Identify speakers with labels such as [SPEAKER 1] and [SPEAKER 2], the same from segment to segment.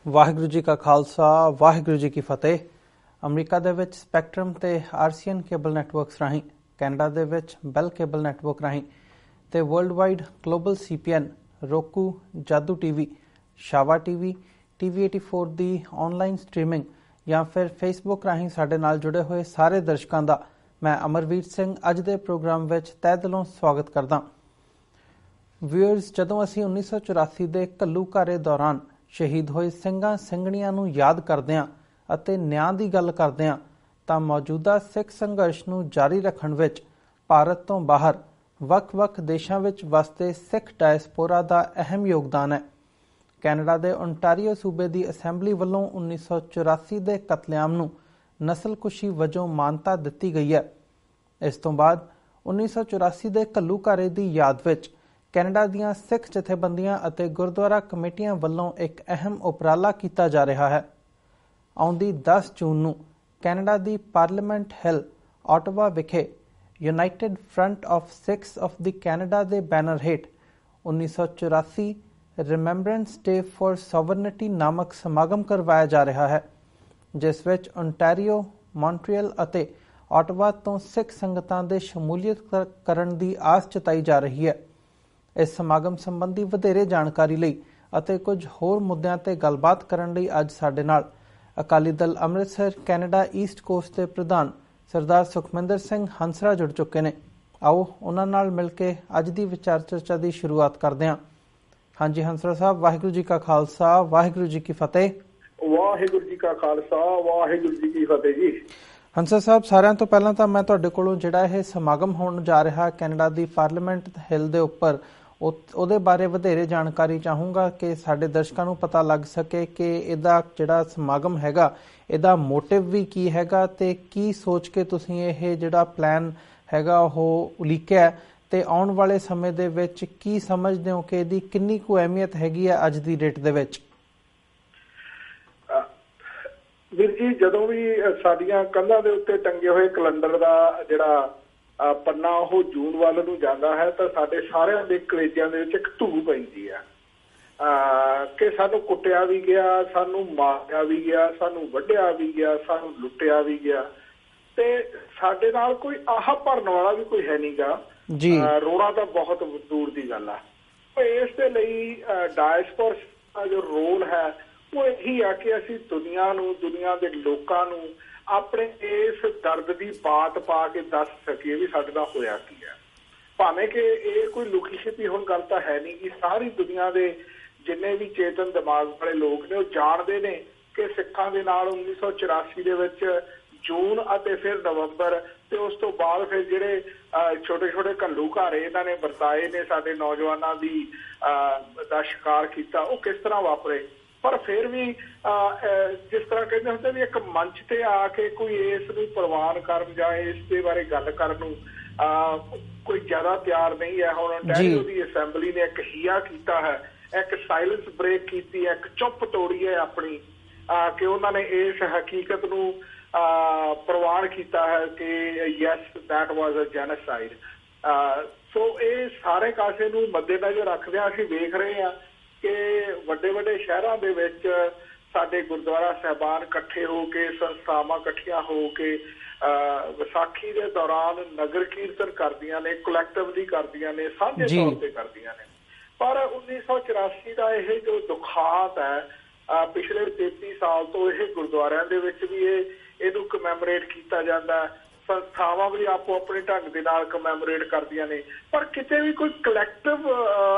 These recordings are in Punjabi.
[SPEAKER 1] ਵਾਹਿਗੁਰੂ ਜੀ ਕਾ ਖਾਲਸਾ ਵਾਹਿਗੁਰੂ ਜੀ ਕੀ ਫਤਿਹ। ਅਮਰੀਕਾ ਦੇ ਵਿੱਚ ਸਪੈਕਟਰਮ ਤੇ ਆਰਸੀਐਨ ਕੇਬਲ ਨੈਟਵਰਕਸ ਰਾਹੀਂ, ਕੈਨੇਡਾ ਦੇ ਵਿੱਚ ਬੈਲ ਕੇਬਲ ਨੈਟਵਰਕ ਰਾਹੀਂ ਤੇ ਵਰਲਡ ਵਾਈਡ ਗਲੋਬਲ ਸੀਪੀਐਨ, roku, ਜਾਦੂ ਟੀਵੀ, ਸ਼ਾਵਾ ਟੀਵੀ, TV 84 ਦੀ ਆਨਲਾਈਨ ਸਟ੍ਰੀਮਿੰਗ ਜਾਂ ਫਿਰ ਫੇਸਬੁੱਕ ਰਾਹੀਂ ਸਾਡੇ ਨਾਲ ਜੁੜੇ ਹੋਏ ਸਾਰੇ ਦਰਸ਼ਕਾਂ ਦਾ ਮੈਂ ਅਮਰਵੀਰ ਸਿੰਘ ਅੱਜ ਦੇ ਪ੍ਰੋਗਰਾਮ ਵਿੱਚ ਤਹਿ ਦਿਲੋਂ ਸਵਾਗਤ ਕਰਦਾ। ਵਿਊਅਰਸ, ਜਦੋਂ ਅਸੀਂ 1984 ਦੇ ਘੱਲੂਘਾਰੇ ਦੌਰਾਨ ਸ਼ਹੀਦ ਹੋਏ ਸਿੰਘਾਂ ਸਿੰਘਣੀਆਂ ਨੂੰ ਯਾਦ ਕਰਦੇ ਹਾਂ ਅਤੇ ਨਿਆਂ ਦੀ ਗੱਲ ਕਰਦੇ ਹਾਂ ਤਾਂ ਮੌਜੂਦਾ ਸਿੱਖ ਸੰਘਰਸ਼ ਨੂੰ ਜਾਰੀ ਰੱਖਣ ਵਿੱਚ ਭਾਰਤ ਤੋਂ ਬਾਹਰ ਵੱਖ-ਵੱਖ ਦੇਸ਼ਾਂ ਵਿੱਚ ਵਸਦੇ ਸਿੱਖ ਡਾਇਸਪੋਰਾ ਦਾ ਅਹਿਮ ਯੋਗਦਾਨ ਹੈ। ਕੈਨੇਡਾ ਦੇ ਓਨਟਾਰੀਓ ਸੂਬੇ ਦੀ ਅਸੈਂਬਲੀ ਵੱਲੋਂ 1984 ਦੇ ਕਤਲੇਆਮ ਨੂੰ ਨਸਲਕੁਸ਼ੀ ਵਜੋਂ ਮਾਨਤਾ ਦਿੱਤੀ ਗਈ ਹੈ। ਇਸ ਤੋਂ ਬਾਅਦ 1984 ਦੇ ਘੱਲੂਘਾਰੇ ਦੀ ਯਾਦ ਵਿੱਚ ਕੈਨੇਡਾ ਦੀਆਂ ਸਿੱਖ ਜਥੇਬੰਦੀਆਂ ਅਤੇ ਗੁਰਦੁਆਰਾ ਕਮੇਟੀਆਂ ਵੱਲੋਂ ਇੱਕ ਅਹਿਮ ਉਪਰਾਲਾ ਕੀਤਾ ਜਾ ਰਿਹਾ ਹੈ। ਆਉਂਦੀ 10 ਜੂਨ ਨੂੰ ਕੈਨੇਡਾ ਦੀ ਪਾਰਲੀਮੈਂਟ ਹਿੱਲ ਆਟਾਵਾ ਵਿਖੇ United front of Sikhs of the Canada ਦੇ ਬੈਨਰ ਹੇਠ 1984 ਰਿਮੈਂਬਰੈਂਸ ਡੇ ਫॉर ਸੋਵਰਨਿਟੀ ਨਾਮਕ ਸਮਾਗਮ ਕਰਵਾਇਆ ਜਾ ਰਿਹਾ ਹੈ, ਜਿਸ ਵਿੱਚ ਓਨਟਾਰੀਓ, ਮੌਂਟਰੀਅਲ ਅਤੇ ਆਟਾਵਾ ਤੋਂ ਸਿੱਖ ਸੰਗਤਾਂ ਦੇ ਸ਼ਮੂਲੀਅਤ ਕਰਨ ਦੀ ਆਸ ਜਤਾਈ ਜਾ ਰਹੀ ਹੈ। ਇਸ ਸਮਾਗਮ ਸੰਬੰਧੀ ਵਧੇਰੇ ਜਾਣਕਾਰੀ ਲਈ ਅਤੇ ਕੁਝ ਹੋਰ ਮੁੱਦਿਆਂ ਤੇ ਗੱਲਬਾਤ ਕਰਨ ਲਈ ਅੱਜ ਸਾਡੇ ਨਾਲ Akali Dal Amritsar Canada East cost ਦੇ ਪ੍ਰਧਾਨ ਸਰਦਾਰ ਸੁਖਮਿੰਦਰ ਸਿੰਘ ਹੰਸਰਾ ਜੁੜ ਚੁੱਕੇ ਨੇ। ਆਓ ਉਹਨਾਂ ਨਾਲ ਮਿਲ ਕੇ ਅੱਜ ਦੀ ਵਿਚਾਰ ਚਰਚਾ ਦੀ ਸ਼ੁਰੂਆਤ ਕਰਦੇ ਹਾਂ। ਹਾਂਜੀ ਹੰਸਰਾ ਸਾਹਿਬ, ਵਾਹਿਗੁਰੂ ਜੀ ਕਾ ਖਾਲਸਾ ਵਾਹਿਗੁਰੂ ਜੀ ਕੀ ਫਤਿਹ।
[SPEAKER 2] ਵਾਹਿਗੁਰੂ ਜੀ ਕਾ ਖਾਲਸਾ ਵਾਹਿਗੁਰੂ ਜੀ ਕੀ ਫਤਿਹ ਜੀ।
[SPEAKER 1] ਹੰਸਰਾ ਸਾਹਿਬ, ਸਾਰਿਆਂ ਤੋਂ ਪਹਿਲਾਂ ਤਾਂ ਮੈਂ ਤੁਹਾਡੇ ਕੋਲੋਂ ਜਿਹੜਾ ਇਹ ਸਮਾਗਮ ਹੋਣ ਜਾ ਰਿਹਾ ਕੈਨੇਡਾ ਦੀ ਪਾਰਲੀਮੈਂਟ ਹਿੱਲ ਦੇ ਉੱਪਰ, ਉਹਦੇ ਬਾਰੇ ਵਧੇਰੇ ਜਾਣਕਾਰੀ ਚਾਹੂੰਗਾ ਕਿ ਸਾਡੇ ਦਰਸ਼ਕਾਂ ਨੂੰ ਪਤਾ ਲੱਗ ਸਕੇ ਕਿ ਇਹਦਾ ਜਿਹੜਾ ਸਮਾਗਮ ਹੈਗਾ ਇਹਦਾ ਮੋਟਿਵ ਵੀ ਕੀ ਹੈਗਾ ਤੇ ਕੀ ਸੋਚ ਕੇ ਤੁਸੀਂ ਇਹ ਜਿਹੜਾ ਪਲਾਨ ਹੈਗਾ ਉਹ ਉਲੀਕਿਆ ਤੇ ਆਉਣ ਵਾਲੇ ਸਮੇਂ ਦੇ ਵਿੱਚ ਕੀ ਸਮਝਦੇ ਹੋ ਕਿ ਇਹਦੀ ਕਿੰਨੀ ਕੁ ਅਹਿਮੀਅਤ ਹੈਗੀ ਹੈ ਅੱਜ ਦੀ ਡੇਟ ਦੇ ਵਿੱਚ?
[SPEAKER 2] ਵੀਰ ਜੀ, ਜਦੋਂ ਵੀ ਸਾਡੀਆਂ ਕੰਧਾਂ ਦੇ ਉੱਤੇ ਟੰਗੇ ਹੋਏ ਕੈਲੰਡਰ ਦਾ ਜਿਹੜਾ ਪੰਨਾ ਉਹ ਜੂਨ ਵੱਲ ਨੂੰ ਜਾਂਦਾ ਹੈ ਤਾਂ ਸਾਡੇ ਸਾਰਿਆਂ ਦੇ ਕਲੇਜਿਆਂ ਦੇ ਵਿੱਚ ਇੱਕ ਧੂ ਪੈਂਦੀ ਹੈ ਕਿ ਸਾਨੂੰ ਕੁੱਟਿਆ ਵੀ ਗਿਆ, ਸਾਨੂੰ ਮਾਰਿਆ ਵੀ ਗਿਆ, ਸਾਨੂੰ ਵੱਢਿਆ ਵੀ ਗਿਆ, ਸਾਨੂੰ ਲੁੱਟਿਆ ਵੀ ਗਿਆ ਤੇ ਸਾਡੇ ਨਾਲ ਕੋਈ ਆਹ ਭਰਨ ਵਾਲਾ ਵੀ ਕੋਈ ਹੈ ਨਹੀਂਗਾ। ਰੋਣਾ ਤਾਂ ਬਹੁਤ ਦੂਰ ਦੀ ਗੱਲ ਆ। ਇਸ ਦੇ ਲਈ ਡਾਇਸਪੋਰਾ ਦਾ ਜੋ ਰੋਲ ਹੈ ਉਹ ਇਹੀ ਆ ਕਿ ਅਸੀਂ ਦੁਨੀਆ ਦੇ ਲੋਕਾਂ ਨੂੰ ਆਪਣੇ ਇਸ ਦਰਦ ਦੀ ਬਾਤ ਪਾ ਕੇ ਦੱਸ ਸਕੀਏ ਵੀ ਸਾਡੇ ਨਾਲ ਹੋਇਆ ਕੀ ਹੈ। ਭਾਵੇਂ ਕਿ ਇਹ ਕੋਈ ਲੁਕੀ ਛਿਪੀ ਹੁਣ ਗੱਲ ਤਾਂ ਹੈ ਨਹੀਂ ਕਿ ਸਾਰੀ ਦੁਨੀਆ ਦੇ ਜਿੰਨੇ ਵੀ ਚੇਤਨ ਦਿਮਾਗ ਵਾਲੇ ਲੋਕ ਨੇ ਉਹ ਜਾਣਦੇ ਨੇ ਕਿ ਸਿੱਖਾਂ ਦੇ ਨਾਲ 1984 ਦੇ ਵਿੱਚ ਜੂਨ ਅਤੇ ਫਿਰ ਨਵੰਬਰ ਤੇ ਉਸ ਤੋਂ ਬਾਅਦ ਫਿਰ ਜਿਹੜੇ ਛੋਟੇ ਛੋਟੇ ਘੱਲੂਘਾਰੇ ਇਹਨਾਂ ਨੇ ਵਰਤਾਏ ਨੇ, ਸਾਡੇ ਨੌਜਵਾਨਾਂ ਦਾ ਸ਼ਿਕਾਰ ਕੀਤਾ, ਉਹ ਕਿਸ ਤਰ੍ਹਾਂ ਵਾਪਰੇ। ਪਰ ਫਿਰ ਵੀ ਜਿਸ ਤਰ੍ਹਾਂ ਕਹਿੰਦੇ ਹੁੰਦੇ ਵੀ ਇੱਕ ਮੰਚ ਤੇ ਆ ਕੇ ਕੋਈ ਇਸ ਨੂੰ ਪ੍ਰਵਾਨ ਕਰਨ ਜਾਂ ਇਸ ਦੇ ਬਾਰੇ ਗੱਲ ਕਰਨ ਨੂੰ ਕੋਈ ਜ਼ਿਆਦਾ ਤਿਆਰ ਨਹੀਂ ਹੈ। ਹੁਣ ਓਨਟਾਰੀਓ ਦੀ ਅਸੈਂਬਲੀ ਨੇ ਇੱਕ ਹੀਆ ਕੀਤਾ ਹੈ, ਇੱਕ ਸਾਇਲੈਂਸ ਬ੍ਰੇਕ ਕੀਤੀ ਹੈ, ਇੱਕ ਚੁੱਪ ਤੋੜੀ ਹੈ ਆਪਣੀ, ਕਿ ਉਹਨਾਂ ਨੇ ਇਸ ਹਕੀਕਤ ਨੂੰ ਪ੍ਰਵਾਨ ਕੀਤਾ ਹੈ ਕਿ yes that was a genocide. So ਇਹ ਸਾਰੇ ਕਾਸੇ ਨੂੰ ਮੱਦੇਨਜ਼ਰ ਰੱਖਦਿਆਂ ਅਸੀਂ ਵੇਖ ਰਹੇ ਹਾਂ ਕਿ ਵੱਡੇ ਵੱਡੇ ਸ਼ਹਿਰਾਂ ਦੇ ਵਿੱਚ ਸਾਡੇ ਗੁਰਦੁਆਰਾ ਸਾਹਿਬਾਨ ਇਕੱਠੇ ਹੋ ਕੇ, ਸੰਸਥਾਵਾਂ ਇਕੱਠੀਆਂ ਹੋ ਕੇ ਵਿਸਾਖੀ ਦੇ ਦੌਰਾਨ ਨਗਰ ਕੀਰਤਨ ਕਰਦੀਆਂ ਨੇ, ਕਲੈਕਟਿਵਲੀ ਕਰਦੀਆਂ ਨੇ, ਸਾਂਝੇ ਤੌਰ ਤੇ ਕਰਦੀਆਂ ਨੇ। ਪਰ 1984 ਦਾ ਇਹ ਜੋ ਦੁਖਾਂਤ ਹੈ, ਪਿਛਲੇ 33 ਸਾਲ ਤੋਂ ਇਹ ਗੁਰਦੁਆਰਿਆਂ ਦੇ ਵਿੱਚ ਵੀ ਇਹਨੂੰ ਕਮੈਮੋਰੇਟ ਕੀਤਾ ਜਾਂਦਾ, ਸੰਸਥਾਵਾਂ ਵੀ ਆਪੋ ਆਪਣੇ ਢੰਗ ਦੇ ਨਾਲ ਕਮੈਮੋਰੇਟ ਕਰਦੀਆਂ ਨੇ। ਪਰ ਕਿਤੇ ਵੀ ਕੋਈ ਕਲੈਕਟਿਵ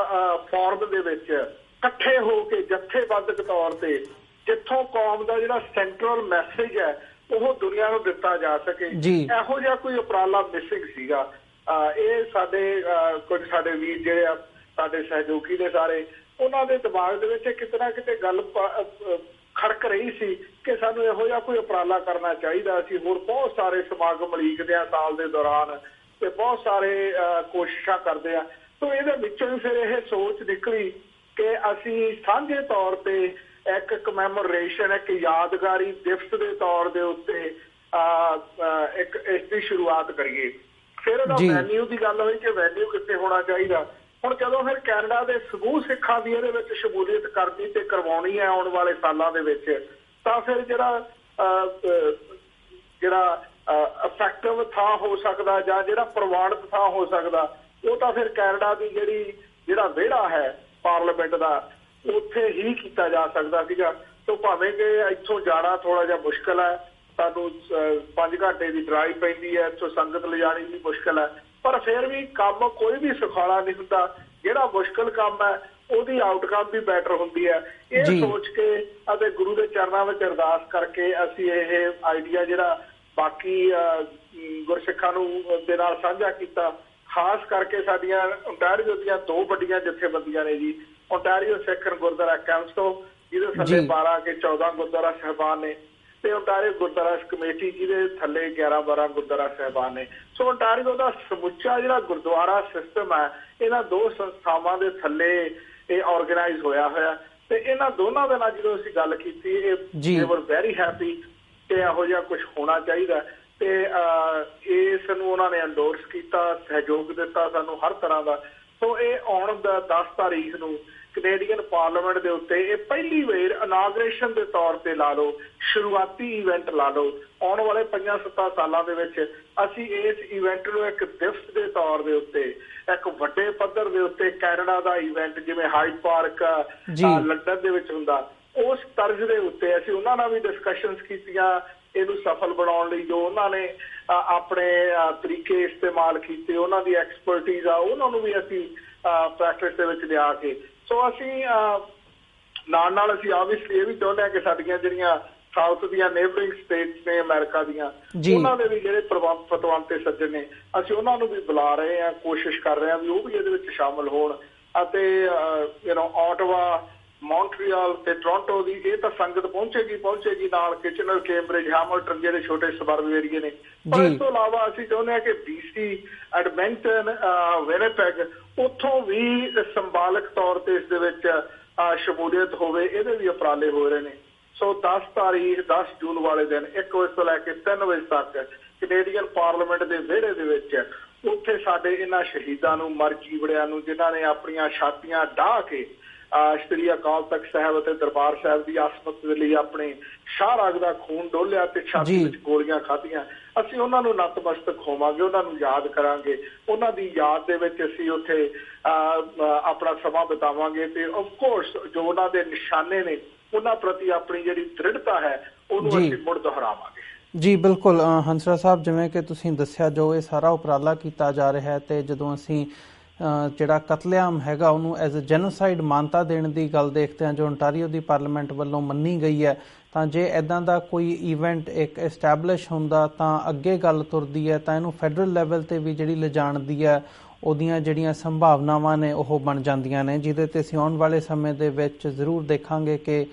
[SPEAKER 2] ਫਾਰਮ ਦੇ ਵਿੱਚ ਇਕੱਠੇ ਹੋ ਕੇ ਜਥੇਬੰਦਕ ਤੌਰ ਤੇ ਜਿੱਥੋਂ ਕੌਮ ਦਾ ਜਿਹੜਾ ਸੈਂਟਰਲ ਮੈਸੇਜ ਹੈ ਉਹ ਦੁਨੀਆ ਨੂੰ ਦਿੱਤਾ ਜਾ ਸਕੇ, ਇਹੋ ਜਿਹਾ ਕੋਈ ਉਪਰਾਲਾ ਮਿਸਿੰਗ ਸੀਗਾ। ਇਹ ਕੁਝ ਸਾਡੇ ਵੀਰ ਜਿਹੜੇ ਆ ਸਾਡੇ ਸਹਿਯੋਗੀ ਦੇ ਸਾਰੇ, ਉਹਨਾਂ ਦੇ ਦਿਮਾਗ ਦੇ ਵਿੱਚ ਕਿਤੇ ਨਾ ਕਿਤੇ ਗੱਲ ਖੜਕ ਰਹੀ ਸੀ ਕਿ ਸਾਨੂੰ ਇਹੋ ਜਿਹਾ ਕੋਈ ਉਪਰਾਲਾ ਕਰਨਾ ਚਾਹੀਦਾ ਸੀ। ਹੋਰ ਬਹੁਤ ਸਾਰੇ ਸਮਾਗਮ ਉਲੀਕਦੇ ਆ ਸਾਲ ਦੇ ਦੌਰਾਨ ਤੇ ਬਹੁਤ ਸਾਰੇ ਕੋਸ਼ਿਸ਼ਾਂ ਕਰਦੇ ਆ। ਸੋ ਇਹਦੇ ਵਿੱਚੋਂ ਵੀ ਫਿਰ ਇਹ ਸੋਚ ਨਿਕਲੀ ਕਿ ਅਸੀਂ ਸਾਂਝੇ ਤੌਰ ਤੇ ਇੱਕ ਕਮੈਮੋਰੇਸ਼ਨ, ਇੱਕ ਯਾਦਗਾਰੀ ਦਿਵਸ ਦੇ ਤੌਰ ਦੇ ਉੱਤੇ ਇੱਕ ਇਸ ਦੀ ਸ਼ੁਰੂਆਤ ਕਰੀਏ। ਫਿਰ ਉਹਦਾ ਵੈਨਿਊ ਦੀ ਗੱਲ ਹੋਈ ਕਿ ਵੈਨਿਊ ਕਿੱਥੇ ਹੋਣਾ ਚਾਹੀਦਾ। ਹੁਣ ਜਦੋਂ ਫਿਰ ਕੈਨੇਡਾ ਦੇ ਸਮੂਹ ਸਿੱਖਾਂ ਦੀ ਇਹਦੇ ਵਿੱਚ ਸ਼ਮੂਲੀਅਤ ਕਰਨੀ ਤੇ ਕਰਵਾਉਣੀ ਹੈ ਆਉਣ ਵਾਲੇ ਸਾਲਾਂ ਦੇ ਵਿੱਚ, ਤਾਂ ਫਿਰ ਜਿਹੜਾ ਇਫੈਕਟਿਵ ਥਾਂ ਹੋ ਸਕਦਾ ਜਾਂ ਜਿਹੜਾ ਪ੍ਰਵਾਨਿਤ ਥਾਂ ਹੋ ਸਕਦਾ, ਉਹ ਤਾਂ ਫਿਰ ਕੈਨੇਡਾ ਦੀ ਜਿਹੜਾ ਵਿਹੜਾ ਹੈ ਪਾਰਲੀਮੈਂਟ ਦਾ, ਉੱਥੇ ਹੀ ਕੀਤਾ ਜਾ ਸਕਦਾ ਸੀਗਾ। ਸੋ ਭਾਵੇਂ ਕਿ ਇੱਥੋਂ ਜਾਣਾ ਥੋੜਾ ਜਿਹਾ ਮੁਸ਼ਕਲ ਹੈ, ਸਾਨੂੰ 5 ਘੰਟੇ ਦੀ ਡਰਾਈਵ ਪੈਂਦੀ ਹੈ, ਇੱਥੋਂ ਸੰਗਤ ਲਿਜਾਣੀ ਵੀ ਮੁਸ਼ਕਲ ਹੈ, ਪਰ ਫਿਰ ਵੀ ਕੰਮ ਕੋਈ ਵੀ ਸੁਖਾਲਾ ਨਹੀਂ ਹੁੰਦਾ। ਜਿਹੜਾ ਮੁਸ਼ਕਲ ਕੰਮ ਹੈ ਉਹਦੀ ਆਊਟਕਮ ਵੀ ਬੈਟਰ ਹੁੰਦੀ ਹੈ। ਇਹ ਸੋਚ ਕੇ ਅਤੇ ਗੁਰੂ ਦੇ ਚਰਨਾਂ ਵਿੱਚ ਅਰਦਾਸ ਕਰਕੇ ਅਸੀਂ ਇਹ ਆਈਡੀਆ ਜਿਹੜਾ ਬਾਕੀ ਗੁਰਸਿੱਖਾਂ ਨੂੰ ਦੇ ਨਾਲ ਸਾਂਝਾ ਕੀਤਾ। ਖਾਸ ਕਰਕੇ ਸਾਡੀਆਂ ਓਨਟਾਰੀਓ ਦੀਆਂ 2 ਵੱਡੀਆਂ ਜਥੇਬੰਦੀਆਂ ਨੇ ਜੀ, ਓਨਟਾਰੀਓ ਸਿੱਖ ਗੁਰਦੁਆਰਾ ਕੌਂਸਲ ਜਿਹਦੇ ਥੱਲੇ 12 ਕੇ 14 ਗੁਰਦੁਆਰਾ ਸਾਹਿਬਾਨ ਨੇ, ਤੇ ਓਨਟਾਰੀਓ ਗੁਰਦੁਆਰਾ ਕਮੇਟੀ ਜਿਹਦੇ ਥੱਲੇ 11-12 ਗੁਰਦੁਆਰਾ ਸਾਹਿਬਾਨ ਨੇ। ਸੋ ਓਨਟਾਰੀਓ ਦਾ ਸਮੁੱਚਾ ਜਿਹੜਾ ਗੁਰਦੁਆਰਾ ਸਿਸਟਮ ਹੈ ਇਹਨਾਂ 2 ਸੰਸਥਾਵਾਂ ਦੇ ਥੱਲੇ ਇਹ ਆਰਗੇਨਾਈਜ਼ ਹੋਇਆ ਤੇ ਇਹਨਾਂ ਦੋਨਾਂ ਦੇ ਨਾਲ ਜਦੋਂ ਅਸੀਂ ਗੱਲ ਕੀਤੀ, ਇਹ ਵਰ ਵੈਰੀ ਹੈਪੀ ਕਿ ਇਹੋ ਜਿਹਾ ਕੁਝ ਹੋਣਾ ਚਾਹੀਦਾ, ਤੇ ਇਸ ਨੂੰ ਉਹਨਾਂ ਨੇ ਐਂਡੋਰਸ ਕੀਤਾ, ਸਹਿਯੋਗ ਦਿੱਤਾ ਸਾਨੂੰ ਹਰ ਤਰ੍ਹਾਂ ਦਾ। ਸੋ ਇਹ ਆਉਣ ਦਾ 10 ਤਾਰੀਖ ਨੂੰ ਕੈਨੇਡੀਅਨ ਪਾਰਲੀਮੈਂਟ ਦੇ ਉੱਤੇ ਇਹ ਪਹਿਲੀ ਵਾਰ ਇਨਾਗਰੇਸ਼ਨ ਦੇ ਤੌਰ ਤੇ ਲਾ ਲਓ, ਸ਼ੁਰੂਆਤੀ ਇਵੈਂਟ ਲਾ ਲਓ। ਆਉਣ ਵਾਲੇ 5-7 ਸਾਲਾਂ ਦੇ ਵਿੱਚ ਅਸੀਂ ਇਸ ਇਵੈਂਟ ਨੂੰ ਇੱਕ ਦਿਵਸ ਦੇ ਤੌਰ ਦੇ ਉੱਤੇ, ਇੱਕ ਵੱਡੇ ਪੱਧਰ ਦੇ ਉੱਤੇ ਕੈਨੇਡਾ ਦਾ ਇਵੈਂਟ ਜਿਵੇਂ ਹਾਈਡ ਪਾਰਕ ਲੰਡਨ ਦੇ ਵਿੱਚ ਹੁੰਦਾ, ਉਸ ਤਰਜ਼ ਦੇ ਉੱਤੇ ਅਸੀਂ ਉਹਨਾਂ ਨਾਲ ਵੀ ਡਿਸਕਸ਼ਨਸ ਕੀਤੀਆਂ ਇਹਨੂੰ ਸਫਲ ਬਣਾਉਣ ਲਈ। ਜੋ ਉਹਨਾਂ ਨੇ ਆਪਣੇ ਤਰੀਕੇ ਇਸਤੇਮਾਲ ਕੀਤੇ, ਉਹਨਾਂ ਦੀ ਐਕਸਪਰਟੀਜ਼ ਆ, ਉਹਨਾਂ ਨੂੰ ਵੀ ਅਸੀਂ ਪ੍ਰੈਕਟਿਸ ਦੇ ਵਿੱਚ ਲਿਆ ਕੇ। ਸੋ ਅਸੀਂ ਨਾਲ ਅਸੀਂ ਆਬਵੀਅਸਲੀ ਇਹ ਵੀ ਚਾਹੁੰਦੇ ਹਾਂ ਕਿ ਸਾਡੀਆਂ ਜਿਹੜੀਆਂ ਸਾਊਥ ਦੀਆਂ ਨੇਬਰਿੰਗ ਸਟੇਟਸ ਨੇ ਅਮਰੀਕਾ ਦੀਆਂ, ਉਹਨਾਂ ਦੇ ਵੀ ਜਿਹੜੇ ਪਤਵੰਤੇ ਸੱਜਣ ਨੇ, ਅਸੀਂ ਉਹਨਾਂ ਨੂੰ ਵੀ ਬੁਲਾ ਰਹੇ ਹਾਂ, ਕੋਸ਼ਿਸ਼ ਕਰ ਰਹੇ ਹਾਂ ਵੀ ਉਹ ਵੀ ਇਹਦੇ ਵਿੱਚ ਸ਼ਾਮਲ ਹੋਣ। ਅਤੇ ਆਟਵਾ, ਮੌਂਟਰੀਅਲ ਤੇ ਟੋਰਾਂਟੋ ਦੀ ਇਹ ਤਾਂ ਸੰਗਤ ਪਹੁੰਚੇਗੀ ਨਾਲ ਕਿਚਨਰ, ਕੈਂਬਰਿਜ, ਹੈਮਿਲਟਨ ਜਿਹੜੇ ਛੋਟੇ ਸਬਰਬ ਏਰੀਏ ਨੇ। ਪਰ ਇਸ ਤੋਂ ਇਲਾਵਾ ਅਸੀਂ ਚਾਹੁੰਦੇ ਹਾਂ ਕਿ BC, ਐਡਮਿੰਟਨ, ਵਿਨੀਪੈਗ, ਉੱਥੋਂ ਵੀ ਸਿੰਬਾਲਿਕ ਤੌਰ ਤੇ ਇਸ ਦੇ ਵਿੱਚ ਸ਼ਮੂਲੀਅਤ ਹੋਵੇ, ਇਹਦੇ ਵੀ ਉਪਰਾਲੇ ਹੋ ਰਹੇ ਨੇ। ਸੋ 10 ਤਾਰੀਖ 10 ਜੂਨ ਵਾਲੇ ਦਿਨ 1 ਵਜੇ ਤੋਂ ਲੈ ਕੇ 3 ਵਜੇ ਤੱਕ ਕੈਨੇਡੀਅਨ ਪਾਰਲੀਮੈਂਟ ਦੇ ਵਿਹੜੇ ਦੇ ਵਿੱਚ ਉੱਥੇ ਸਾਡੇ ਇਹਨਾਂ ਸ਼ਹੀਦਾਂ ਨੂੰ, ਮਰ ਜੀਵੜਿਆਂ ਨੂੰ, ਜਿਨ੍ਹਾਂ ਨੇ ਆਪਣੀਆਂ ਛਾਤੀਆਂ ਢਾਹ ਕੇ ਸ਼੍ਰੀ ਅਕਾਲ ਤਖਤ ਸਾਹਿਬ ਅਤੇ ਦਰਬਾਰ ਸਾਹਿਬ ਦੀ ਆਸਮਤ ਦੇ ਲਈ ਆਪਣੇ ਸ਼ਾਹਰਾਗ ਦਾ ਖੂਨ ਡੋਲਿਆ ਤੇ ਛਾਤੀ ਵਿੱਚ ਗੋਲੀਆਂ ਖਾਧੀਆਂ, ਅਸੀਂ ਉਹਨਾਂ ਨੂੰ ਨਤਮਸਤਕ ਹੋਵਾਂਗੇ, ਉਹਨਾਂ ਨੂੰ ਯਾਦ ਕਰਾਂਗੇ। ਉਹਨਾਂ ਦੀ ਯਾਦ ਦੇ ਵਿੱਚ ਅਸੀਂ ਉੱਥੇ ਆਪਣਾ ਸਮਾਂ ਬਿਤਾਵਾਂਗੇ ਤੇ ਆਫਕੋਰਸ ਜੋ ਉਹਨਾਂ ਦੇ ਨਿਸ਼ਾਨੇ ਨੇ ਉਹਨਾਂ ਪ੍ਰਤੀ ਆਪਣੀ ਜਿਹੜੀ ਦ੍ਰਿੜਤਾ ਹੈ ਉਹਨੂੰ ਅਸੀਂ ਮੁੜ ਦੁਹਰਾਵਾਂਗੇ।
[SPEAKER 1] ਜੀ ਬਿਲਕੁਲ ਹੰਸਰਾਜ ਸਾਹਿਬ, ਜਿਵੇਂ ਕਿ ਤੁਸੀਂ ਦੱਸਿਆ ਜੋ ਇਹ ਸਾਰਾ ਉਪਰਾਲਾ ਕੀਤਾ ਜਾ ਰਿਹਾ ਹੈ, ਤੇ ਜਦੋਂ ਅਸੀਂ ਜਿਹੜਾ ਕਤਲੇਆਮ ਹੈਗਾ ਉਹਨੂੰ ਐਜ਼ ਅ ਜੈਨੋਸਾਈਡ ਮਾਨਤਾ ਦੇਣ ਦੀ ਗੱਲ ਦੇਖਦੇ ਹਾਂ ਜੋ ਓਨਟਾਰੀਓ ਦੀ ਪਾਰਲੀਮੈਂਟ ਵੱਲੋਂ ਮੰਨੀ ਗਈ ਹੈ, ਤਾਂ ਜੇ ਇੱਦਾਂ ਦਾ ਕੋਈ ਇਵੈਂਟ ਇੱਕ ਐਸਟੈਬਲਿਸ਼ ਹੁੰਦਾ ਤਾਂ ਅੱਗੇ ਗੱਲ ਤੁਰਦੀ ਹੈ, ਤਾਂ ਇਹਨੂੰ ਫੈਡਰਲ ਲੈਵਲ 'ਤੇ ਵੀ ਜਿਹੜੀ ਲਿਜਾਣ ਦੀ ਹੈ ਉਹਦੀਆਂ ਜਿਹੜੀਆਂ ਸੰਭਾਵਨਾਵਾਂ ਨੇ ਉਹ ਬਣ ਜਾਂਦੀਆਂ ਨੇ, ਜਿਹਦੇ 'ਤੇ ਅਸੀਂ ਆਉਣ ਵਾਲੇ ਸਮੇਂ ਦੇ ਵਿੱਚ ਜ਼ਰੂਰ ਦੇਖਾਂਗੇ ਕਿ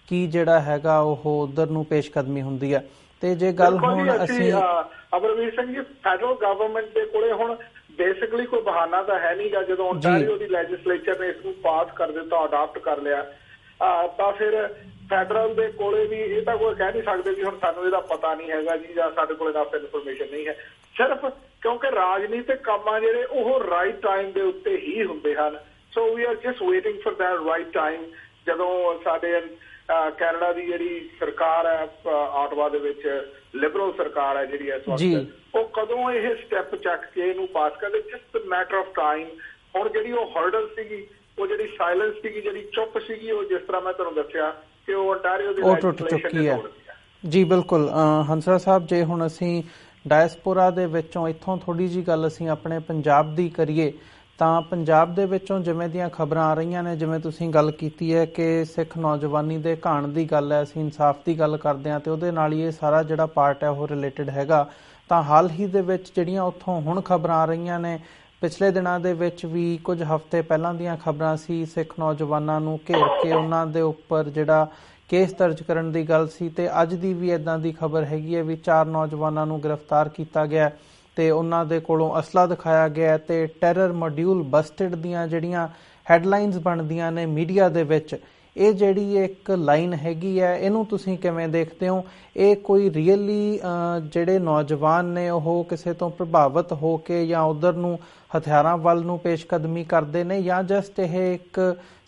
[SPEAKER 1] ਕੀ ਜਿਹੜਾ ਹੈਗਾ ਉਹ ਉੱਧਰ ਨੂੰ ਪੇਸ਼ਕਦਮੀ ਹੁੰਦੀ ਹੈ। ਤੇ ਜੇ ਗੱਲ ਹੁਣ ਅਸੀਂ
[SPEAKER 2] ਅਮਰਵੀਰ ਸਿੰਘ ਜੀ, ਫੈਡਰਲ ਗਵਰਨਮੈਂਟ ਦੇ ਕੋਲੇ ਹੁਣ ਬੇਸਿਕਲੀ ਕੋਈ ਬਹਾਨਾ ਤਾਂ ਹੈ ਨਹੀਂਗਾ। ਜਦੋਂ ਓਨਟਾਰੀਓ ਦੀ ਲੈਜਿਸਲੇਚਰ ਨੇ ਇਸ ਨੂੰ ਪਾਸ ਕਰ ਦਿੱਤਾ, ਅਡਾਪਟ ਕਰ ਲਿਆ, ਤਾਂ ਫਿਰ ਫੈਡਰਲ ਦੇ ਕੋਲੇ ਵੀ ਇਹ ਤਾਂ ਕੋਈ ਕਹਿ ਨਹੀਂ ਸਕਦੇ ਵੀ ਹੁਣ ਸਾਨੂੰ ਇਹਦਾ ਪਤਾ ਨਹੀਂ ਹੈਗਾ ਜੀ ਜਾਂ ਸਾਡੇ ਕੋਲ ਇਨਫ ਇਨਫੋਰਮੇਸ਼ਨ ਨਹੀਂ ਹੈ। ਸਿਰਫ ਕਿਉਂਕਿ ਰਾਜਨੀਤਿਕ ਕੰਮ ਆ ਜਿਹੜੇ ਉਹ ਰਾਈਟ ਟਾਈਮ ਦੇ ਉੱਤੇ ਹੀ ਹੁੰਦੇ ਹਨ। So we are just waiting for that right time, ਜਦੋਂ ਸਾਡੇ ਕੈਨੇਡਾ ਦੀ ਜਿਹੜੀ ਸਰਕਾਰ ਹੈ ਆਟਵਾ ਦੇ ਵਿੱਚ, ਲਿਬਰਲ ਸਰਕਾਰ ਹੈ ਜਿਹੜੀ ਇਸ ਵਕਤ, ਉਹ ਕਦੋਂ ਇਹ ਸਟੈਪ ਚੱਕ ਕੇ ਇਹਨੂੰ ਪਾਸ ਕਰਦੇ, ਜਸਟ ਮੈਟਰ ਆਫ ਟਾਈਮ। ਹੁਣ ਜਿਹੜੀ ਉਹ ਹਰਡਲ ਸੀਗੀ, ਉਹ ਜਿਹੜੀ ਸਾਇਲੈਂਸ ਸੀਗੀ, ਜਿਹੜੀ ਚੁੱਪ ਸੀਗੀ, ਉਹ ਜਿਸ ਤਰ੍ਹਾਂ ਮੈਂ ਤੁਹਾਨੂੰ ਦੱਸਿਆ ਕਿ ਉਹ ਓਨਟਾਰੀਓ ਦੀ ਲੈਜਿਸਲੇਸ਼ਨ ਹੈ।
[SPEAKER 1] ਜੀ ਬਿਲਕੁਲ ਹੰਸਰਾਜ ਸਾਹਿਬ, ਜੇ ਹੁਣ ਅਸੀਂ ਡਾਇਸਪੋਰਾ ਦੇ ਵਿੱਚੋਂ ਇੱਥੋਂ ਥੋੜ੍ਹੀ ਜਿਹੀ ਗੱਲ ਅਸੀਂ ਆਪਣੇ ਪੰਜਾਬ ਦੀ ਕਰੀਏ, ਤਾਂ ਪੰਜਾਬ ਦੇ ਵਿੱਚੋਂ ਜਿਵੇਂ ਦੀਆਂ ਖਬਰਾਂ ਆ ਰਹੀਆਂ ਨੇ, ਜਿਵੇਂ ਤੁਸੀਂ ਗੱਲ ਕੀਤੀ ਹੈ ਕਿ ਸਿੱਖ ਨੌਜਵਾਨੀ ਦੇ ਘਾਣ ਦੀ ਗੱਲ ਹੈ, ਅਸੀਂ ਇਨਸਾਫ ਦੀ ਗੱਲ ਕਰਦੇ ਹਾਂ ਤੇ ਉਹਦੇ ਨਾਲ ਹੀ ਇਹ ਸਾਰਾ ਜਿਹੜਾ ਪਾਰਟ ਹੈ ਉਹ ਰਿਲੇਟਡ ਹੈਗਾ। ਤਾਂ ਹਾਲ ਹੀ ਦੇ ਵਿੱਚ ਜਿਹੜੀਆਂ ਉੱਥੋਂ ਹੁਣ ਖਬਰਾਂ ਆ ਰਹੀਆਂ ਨੇ, ਪਿਛਲੇ ਦਿਨਾਂ ਦੇ ਵਿੱਚ ਵੀ ਕੁਝ ਹਫ਼ਤੇ ਪਹਿਲਾਂ ਦੀਆਂ ਖਬਰਾਂ ਸੀ, ਸਿੱਖ ਨੌਜਵਾਨਾਂ ਨੂੰ ਘੇਰ ਕੇ ਉਹਨਾਂ ਦੇ ਉੱਪਰ ਜਿਹੜਾ ਕੇਸ ਦਰਜ ਕਰਨ ਦੀ ਗੱਲ ਸੀ, ਤੇ ਅੱਜ ਦੀ ਵੀ ਇੱਦਾਂ ਦੀ ਖਬਰ ਹੈਗੀ ਹੈ ਵੀ 4 ਨੌਜਵਾਨਾਂ ਨੂੰ ਗ੍ਰਿਫਤਾਰ ਕੀਤਾ ਗਿਆ ਤੇ ਉਹਨਾਂ ਦੇ ਕੋਲੋਂ ਅਸਲਾ ਦਿਖਾਇਆ ਗਿਆ ਤੇ ਟੈਰਰ ਮੋਡਿਊਲ ਬਸਟਡ ਦੀਆਂ ਜਿਹੜੀਆਂ ਹੈਡਲਾਈਨਸ ਬਣਦੀਆਂ ਨੇ ਮੀਡੀਆ ਦੇ ਵਿੱਚ, ਇਹ ਜਿਹੜੀ ਇੱਕ ਲਾਈਨ ਹੈਗੀ ਹੈ ਇਹਨੂੰ ਤੁਸੀਂ ਕਿਵੇਂ ਦੇਖਦੇ ਹੋ? ਇਹ ਕੋਈ ਰੀਅਲੀ ਜਿਹੜੇ ਨੌਜਵਾਨ ਨੇ ਉਹ ਕਿਸੇ ਤੋਂ ਪ੍ਰਭਾਵਿਤ ਹੋ ਕੇ ਜਾਂ ਉਧਰ ਨੂੰ ਹਥਿਆਰਾਂ ਵੱਲ ਨੂੰ ਪੇਸ਼ਕਦਮੀ ਕਰਦੇ ਨੇ, ਜਾਂ ਜਸਟ ਇਹ ਇੱਕ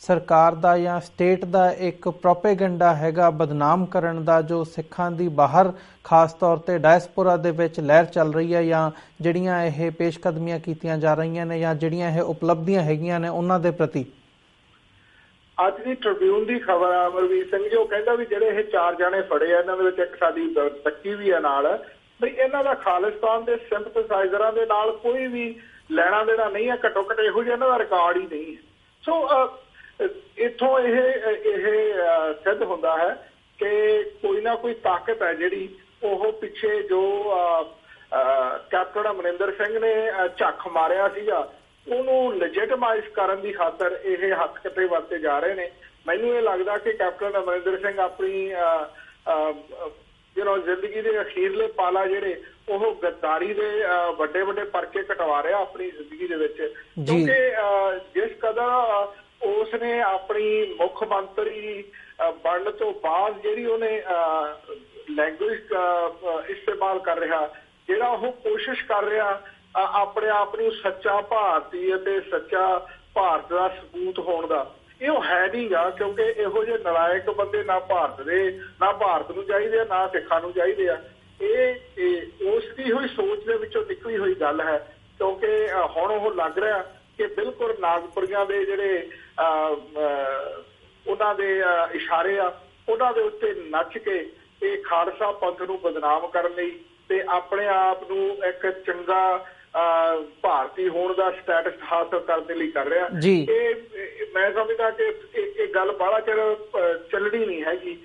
[SPEAKER 1] ਸਰਕਾਰ ਦਾ ਜਾਂ ਸਟੇਟ ਦਾ ਇੱਕ ਪ੍ਰੋਪੇਗੈਂਡਾ ਹੈਗਾ ਬਦਨਾਮ ਕਰਨ ਦਾ, ਜੋ ਸਿੱਖਾਂ ਦੀ ਬਾਹਰ ਖਾਸ ਤੌਰ ਤੇ ਡਾਇਸਪੋਰਾ ਦੇ ਵਿੱਚ ਲਹਿਰ ਚੱਲ ਰਹੀ ਹੈ, ਜਾਂ ਜਿਹੜੀਆਂ ਇਹ ਪੇਸ਼ਕਦਮੀਆਂ ਕੀਤੀਆਂ ਜਾ ਰਹੀਆਂ ਨੇ ਜਾਂ ਜਿਹੜੀਆਂ ਇਹ ਉਪਲਬਧੀਆਂ ਹੈਗੀਆਂ ਨੇ ਉਹਨਾਂ ਦੇ ਪ੍ਰਤੀ?
[SPEAKER 2] ਅੱਜ ਦੀ ਟ੍ਰਿਬਿਊਨ ਦੀ ਖਬਰ ਆ ਅਮਰਵੀਰ ਸਿੰਘ ਜੀ, ਉਹ ਕਹਿੰਦਾ ਵੀ ਜਿਹੜੇ ਇਹ 4 ਜਾਣੇ ਫੜੇ ਆ ਇਹਨਾਂ ਦੇ ਵਿੱਚ ਇੱਕ ਸਾਡੀ ਬੱਚੀ ਵੀ ਆ ਨਾਲ, ਵੀ ਇਹਨਾਂ ਦਾ ਖਾਲਿਸਤਾਨ ਦੇ ਸਿੰਪਥਸਾਈਜ਼ਰਾਂ ਦੇ ਨਾਲ ਕੋਈ ਵੀ ਲੈਣਾ ਦੇਣਾ ਨਹੀਂ ਹੈ, ਘੱਟੋ ਘੱਟ ਇਹੋ ਜਿਹਾ ਇਹਨਾਂ ਦਾ ਰਿਕਾਰਡ ਹੀ ਨਹੀਂ ਹੈ। ਸੋ ਇੱਥੋਂ ਇਹ ਸਿੱਧ ਹੁੰਦਾ ਹੈ ਕਿ ਕੋਈ ਨਾ ਕੋਈ ਤਾਕਤ ਹੈ ਜਿਹੜੀ ਉਹ ਪਿੱਛੇ ਜੋ ਕੈਪਟਨ ਅਮਰਿੰਦਰ ਸਿੰਘ ਨੇ ਝੱਖ ਮਾਰਿਆ ਸੀਗਾ ਉਹਨੂੰ ਲੈਜਿਟਮਾਈਜ਼ ਕਰਨ ਦੀ ਖਾਤਰ ਇਹ ਹੱਥ ਕੱਟੇ ਵਰਤੇ ਜਾ ਰਹੇ ਨੇ। ਮੈਨੂੰ ਇਹ ਲੱਗਦਾ ਕਿ ਕੈਪਟਨ ਅਮਰਿੰਦਰ ਸਿੰਘ ਆਪਣੀ ਜ਼ਿੰਦਗੀ ਦੇ ਅਖੀਰਲੇ ਪਾਲਾ ਜਿਹੜੇ ਉਹ ਗੱਦਾਰੀ ਦੇ ਵੱਡੇ ਵੱਡੇ ਪਰਚੇ ਕਟਵਾ ਰਿਹਾ ਆਪਣੀ ਜ਼ਿੰਦਗੀ ਦੇ ਵਿੱਚ, ਕਿਉਂਕਿ ਜਿਸ ਕਦਰ ਉਸਨੇ ਆਪਣੀ ਮੁੱਖ ਮੰਤਰੀ ਬਣਨ ਤੋਂ ਬਾਅਦ ਜਿਹੜੀ ਉਹਨੇ ਲੈਂਗੁਏਜ ਇਸਤੇਮਾਲ ਕਰ ਰਿਹਾ, ਜਿਹੜਾ ਉਹ ਕੋਸ਼ਿਸ਼ ਕਰ ਰਿਹਾ ਆਪਣੇ ਆਪ ਨੂੰ ਸੱਚਾ ਭਾਰਤੀ ਅਤੇ ਸੱਚਾ ਭਾਰਤ ਦਾ ਸਪੂਤ ਹੋਣ ਦਾ, ਇਹ ਉਹ ਹੈ ਨਹੀਂ ਗਾ। ਕਿਉਂਕਿ ਇਹੋ ਜਿਹੇ ਨਲਾਇਕ ਬੰਦੇ ਨਾ ਭਾਰਤ ਨੂੰ ਚਾਹੀਦੇ ਆ, ਨਾ ਸਿੱਖਾਂ ਨੂੰ ਚਾਹੀਦੇ ਆ। ਇਹ ਉਸ ਦੀ ਹੋਈ ਸੋਚ ਦੇ ਵਿੱਚੋਂ ਨਿਕਲੀ ਹੋਈ ਗੱਲ ਹੈ, ਕਿਉਂਕਿ ਹੁਣ ਉਹ ਲੱਗ ਰਿਹਾ ਕਿ ਬਿਲਕੁਲ ਨਾਗਪੁਰੀਆਂ ਦੇ ਜਿਹੜੇ ਉਹਨਾਂ ਦੇ ਇਸ਼ਾਰੇ ਆ ਉਹਨਾਂ ਦੇ ਉੱਤੇ ਨੱਚ ਕੇ ਇਹ ਖਾਲਸਾ ਪੰਥ ਨੂੰ ਬਦਨਾਮ ਕਰਨ ਲਈ ਤੇ ਆਪਣੇ ਆਪ ਨੂੰ ਇੱਕ ਚੰਗਾ ਭਾਰਤੀ ਹੋਣ ਦਾ ਸਟੇਟਸ ਹਾਸਲ ਕਰਨ ਦੇ ਲਈ ਕਰ ਰਿਹਾ। ਇਹ ਮੈਂ ਸਮਝਦਾ ਕਿ ਇਹ ਗੱਲ ਬਾਹਲਾ ਚਿਰ ਚੱਲਣੀ ਨਹੀਂ ਹੈਗੀ।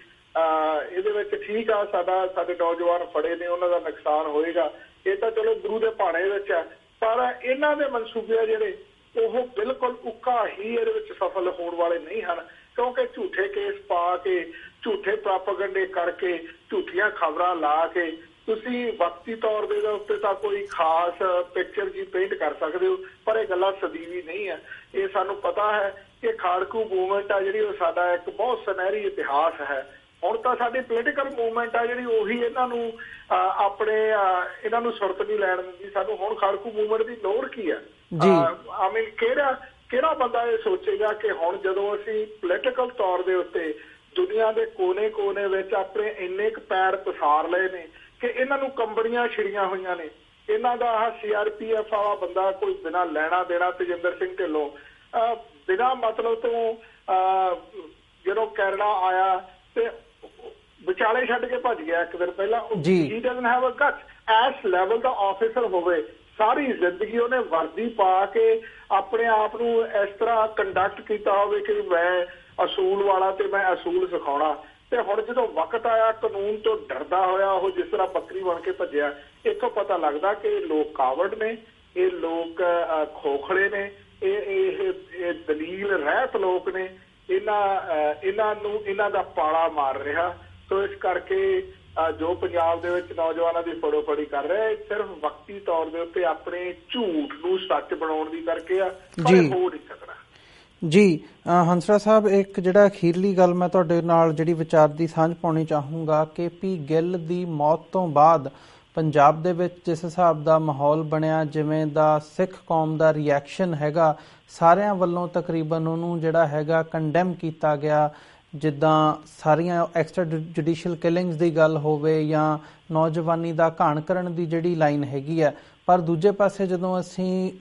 [SPEAKER 2] ਇਹਦੇ ਵਿੱਚ ਠੀਕ ਆ ਸਾਡੇ ਨੌਜਵਾਨ ਫੜੇ ਨੇ, ਉਹਨਾਂ ਦਾ ਨੁਕਸਾਨ ਹੋਏਗਾ, ਇਹ ਤਾਂ ਚਲੋ ਗੁਰੂ ਦੇ ਭਾਣੇ ਵਿੱਚ ਹੈ, ਪਰ ਇਹਨਾਂ ਦੇ ਮਨਸੂਬੇ ਜਿਹੜੇ ਉਹ ਬਿਲਕੁਲ ਉੱਕਾ ਹੀ ਇਹਦੇ ਵਿੱਚ ਸਫਲ ਹੋਣ ਵਾਲੇ ਨਹੀਂ ਹਨ, ਕਿਉਂਕਿ ਝੂਠੇ ਕੇਸ ਪਾ ਕੇ, ਝੂਠੇ ਪ੍ਰਾਪੇਗੈਂਡੇ ਕਰਕੇ, ਝੂਠੀਆਂ ਖਬਰਾਂ ਲਾ ਕੇ ਤੁਸੀਂ ਵਕਤੀ ਤੌਰ ਦੇ ਉੱਤੇ ਤਾਂ ਕੋਈ ਖਾਸ ਪਿਕਚਰ ਜੀ ਪੇਂਟ ਕਰ ਸਕਦੇ ਹੋ, ਪਰ ਇਹ ਗੱਲਾਂ ਸਦੀਵੀ ਨਹੀਂ ਹੈ। ਇਹ ਸਾਨੂੰ ਪਤਾ ਹੈ ਕਿ ਖਾੜਕੂ ਮੂਵਮੈਂਟ ਆ ਜਿਹੜੀ ਉਹ ਸਾਡਾ ਇੱਕ ਬਹੁਤ ਸੁਨਹਿਰੀ ਇਤਿਹਾਸ ਹੈ। ਹੁਣ ਤਾਂ ਸਾਡੀ ਪੋਲੀਟੀਕਲ ਮੂਵਮੈਂਟ ਆ ਜਿਹੜੀ ਉਹੀ ਇਹਨਾਂ ਨੂੰ ਸੁਰਤ ਨਹੀਂ ਲੈਣ ਦਿੰਦੀ। ਸਾਨੂੰ ਹੁਣ ਖਾੜਕੂ ਮੂਵਮੈਂਟ ਦੀ ਲੋੜ ਕੀ ਹੈ? ਕਿਹੜਾ ਬੰਦਾ ਇਹ ਸੋਚੇਗਾ ਕਿ ਹੁਣ ਜਦੋਂ ਅਸੀਂ ਪੋਲੀਟੀਕਲ ਤੌਰ ਦੇ ਉੱਤੇ ਦੁਨੀਆ ਦੇ ਕੋਨੇ ਵਿੱਚ ਆਪਣੇ ਇੰਨੇ ਕੁ ਪੈਰ ਪਸਾਰ ਲਏ ਨੇ ਕਿ ਇਹਨਾਂ ਨੂੰ ਕੰਬਣੀਆਂ ਛਿੜੀਆਂ ਹੋਈਆਂ ਨੇ। ਇਹਨਾਂ ਦਾ ਆਹ CRPF ਵਾਲਾ ਬੰਦਾ ਕੋਈ ਬਿਨਾਂ ਲੈਣਾ ਦੇਣਾ ਤੇਜਿੰਦਰ ਸਿੰਘ ਢਿੱਲੋਂ ਬਿਨਾਂ ਮਤਲਬ ਤੋਂ ਜਦੋਂ ਕੈਨੇਡਾ ਆਇਆ ਤੇ ਵਿਚਾਲੇ ਛੱਡ ਕੇ ਭੱਜ ਗਿਆ ਇੱਕ ਦਿਨ ਪਹਿਲਾਂ। He doesn't have a guts S level ਦਾ ਆਫੀਸਰ ਹੋਵੇ, ਸਾਰੀ ਜ਼ਿੰਦਗੀ ਉਹਨੇ ਵਰਦੀ ਪਾ ਕੇ ਆਪਣੇ ਆਪ ਨੂੰ ਇਸ ਤਰ੍ਹਾਂ ਕੰਡਕਟ ਕੀਤਾ ਹੋਵੇ ਕਿ ਮੈਂ ਅਸੂਲ ਵਾਲਾ ਤੇ ਮੈਂ ਅਸੂਲ ਸਿਖਾਉਣਾ। ਤੇ ਹੁਣ ਜਦੋਂ ਵਕਤ ਆਇਆ ਕਾਨੂੰਨ ਤੋਂ ਡਰਦਾ ਹੋਇਆ ਉਹ ਜਿਸ ਤਰ੍ਹਾਂ ਬੱਕਰੀ ਬਣ ਕੇ ਭੱਜਿਆ, ਇੱਥੋਂ ਪਤਾ ਲੱਗਦਾ ਕਿ ਇਹ ਲੋਕ ਕਾਵੜ ਨੇ, ਇਹ ਲੋਕ ਖੋਖਲੇ ਨੇ, ਇਹ ਦਲੀਲ ਰਹਿਤ ਲੋਕ ਨੇ। ਇਹਨਾਂ ਦਾ ਪਾਲਾ ਮਾਰ ਰਿਹਾ। ਸੋ ਇਸ ਕਰਕੇ ਜੋ ਪੰਜਾਬ ਦੇ ਵਿੱਚ ਨੌਜਵਾਨਾਂ ਦੀ ਫੜੋਫੜੀ ਕਰ ਰਿਹਾ, ਸਿਰਫ ਵਕਤੀ ਤੌਰ ਦੇ ਉੱਤੇ ਆਪਣੇ ਝੂਠ ਨੂੰ ਸੱਚ ਬਣਾਉਣ ਦੀ ਕਰਕੇ ਆ, ਪਰ ਹੋ ਨਹੀਂ ਸਕਦਾ।
[SPEAKER 1] ਜੀ ਹੰਸਰਾ ਸਾਹਿਬ, ਇੱਕ ਜਿਹੜਾ ਅਖੀਰਲੀ ਗੱਲ ਮੈਂ ਤੁਹਾਡੇ ਨਾਲ ਜਿਹੜੀ ਵਿਚਾਰ ਦੀ ਸਾਂਝ ਪਾਉਣੀ ਚਾਹੂੰਗਾ, KP ਗਿੱਲ ਦੀ ਮੌਤ ਤੋਂ ਬਾਅਦ ਪੰਜਾਬ ਦੇ ਵਿੱਚ ਜਿਸ ਹਿਸਾਬ ਦਾ ਮਾਹੌਲ ਬਣਿਆ, ਜਿਵੇਂ ਦਾ ਸਿੱਖ ਕੌਮ ਦਾ ਰਿਐਕਸ਼ਨ ਹੈਗਾ, ਸਾਰਿਆਂ ਵੱਲੋਂ ਤਕਰੀਬਨ ਉਹਨੂੰ ਜਿਹੜਾ ਹੈਗਾ ਕੰਡੈਮ ਕੀਤਾ ਗਿਆ। ਜਿੱਦਾਂ ਸਾਰੀਆਂ ਐਕਸਟਰਾ ਜੁਡੀਸ਼ੀਅਲ ਕਿਲਿੰਗਸ ਦੀ ਗੱਲ ਹੋਵੇ ਜਾਂ ਨੌਜਵਾਨੀ ਦਾ ਘਾਣ ਕਰਨ ਦੀ ਜਿਹੜੀ ਲਾਈਨ ਹੈਗੀ ਹੈ, ਪਰ ਦੂਜੇ ਪਾਸੇ ਜਦੋਂ ਅਸੀਂ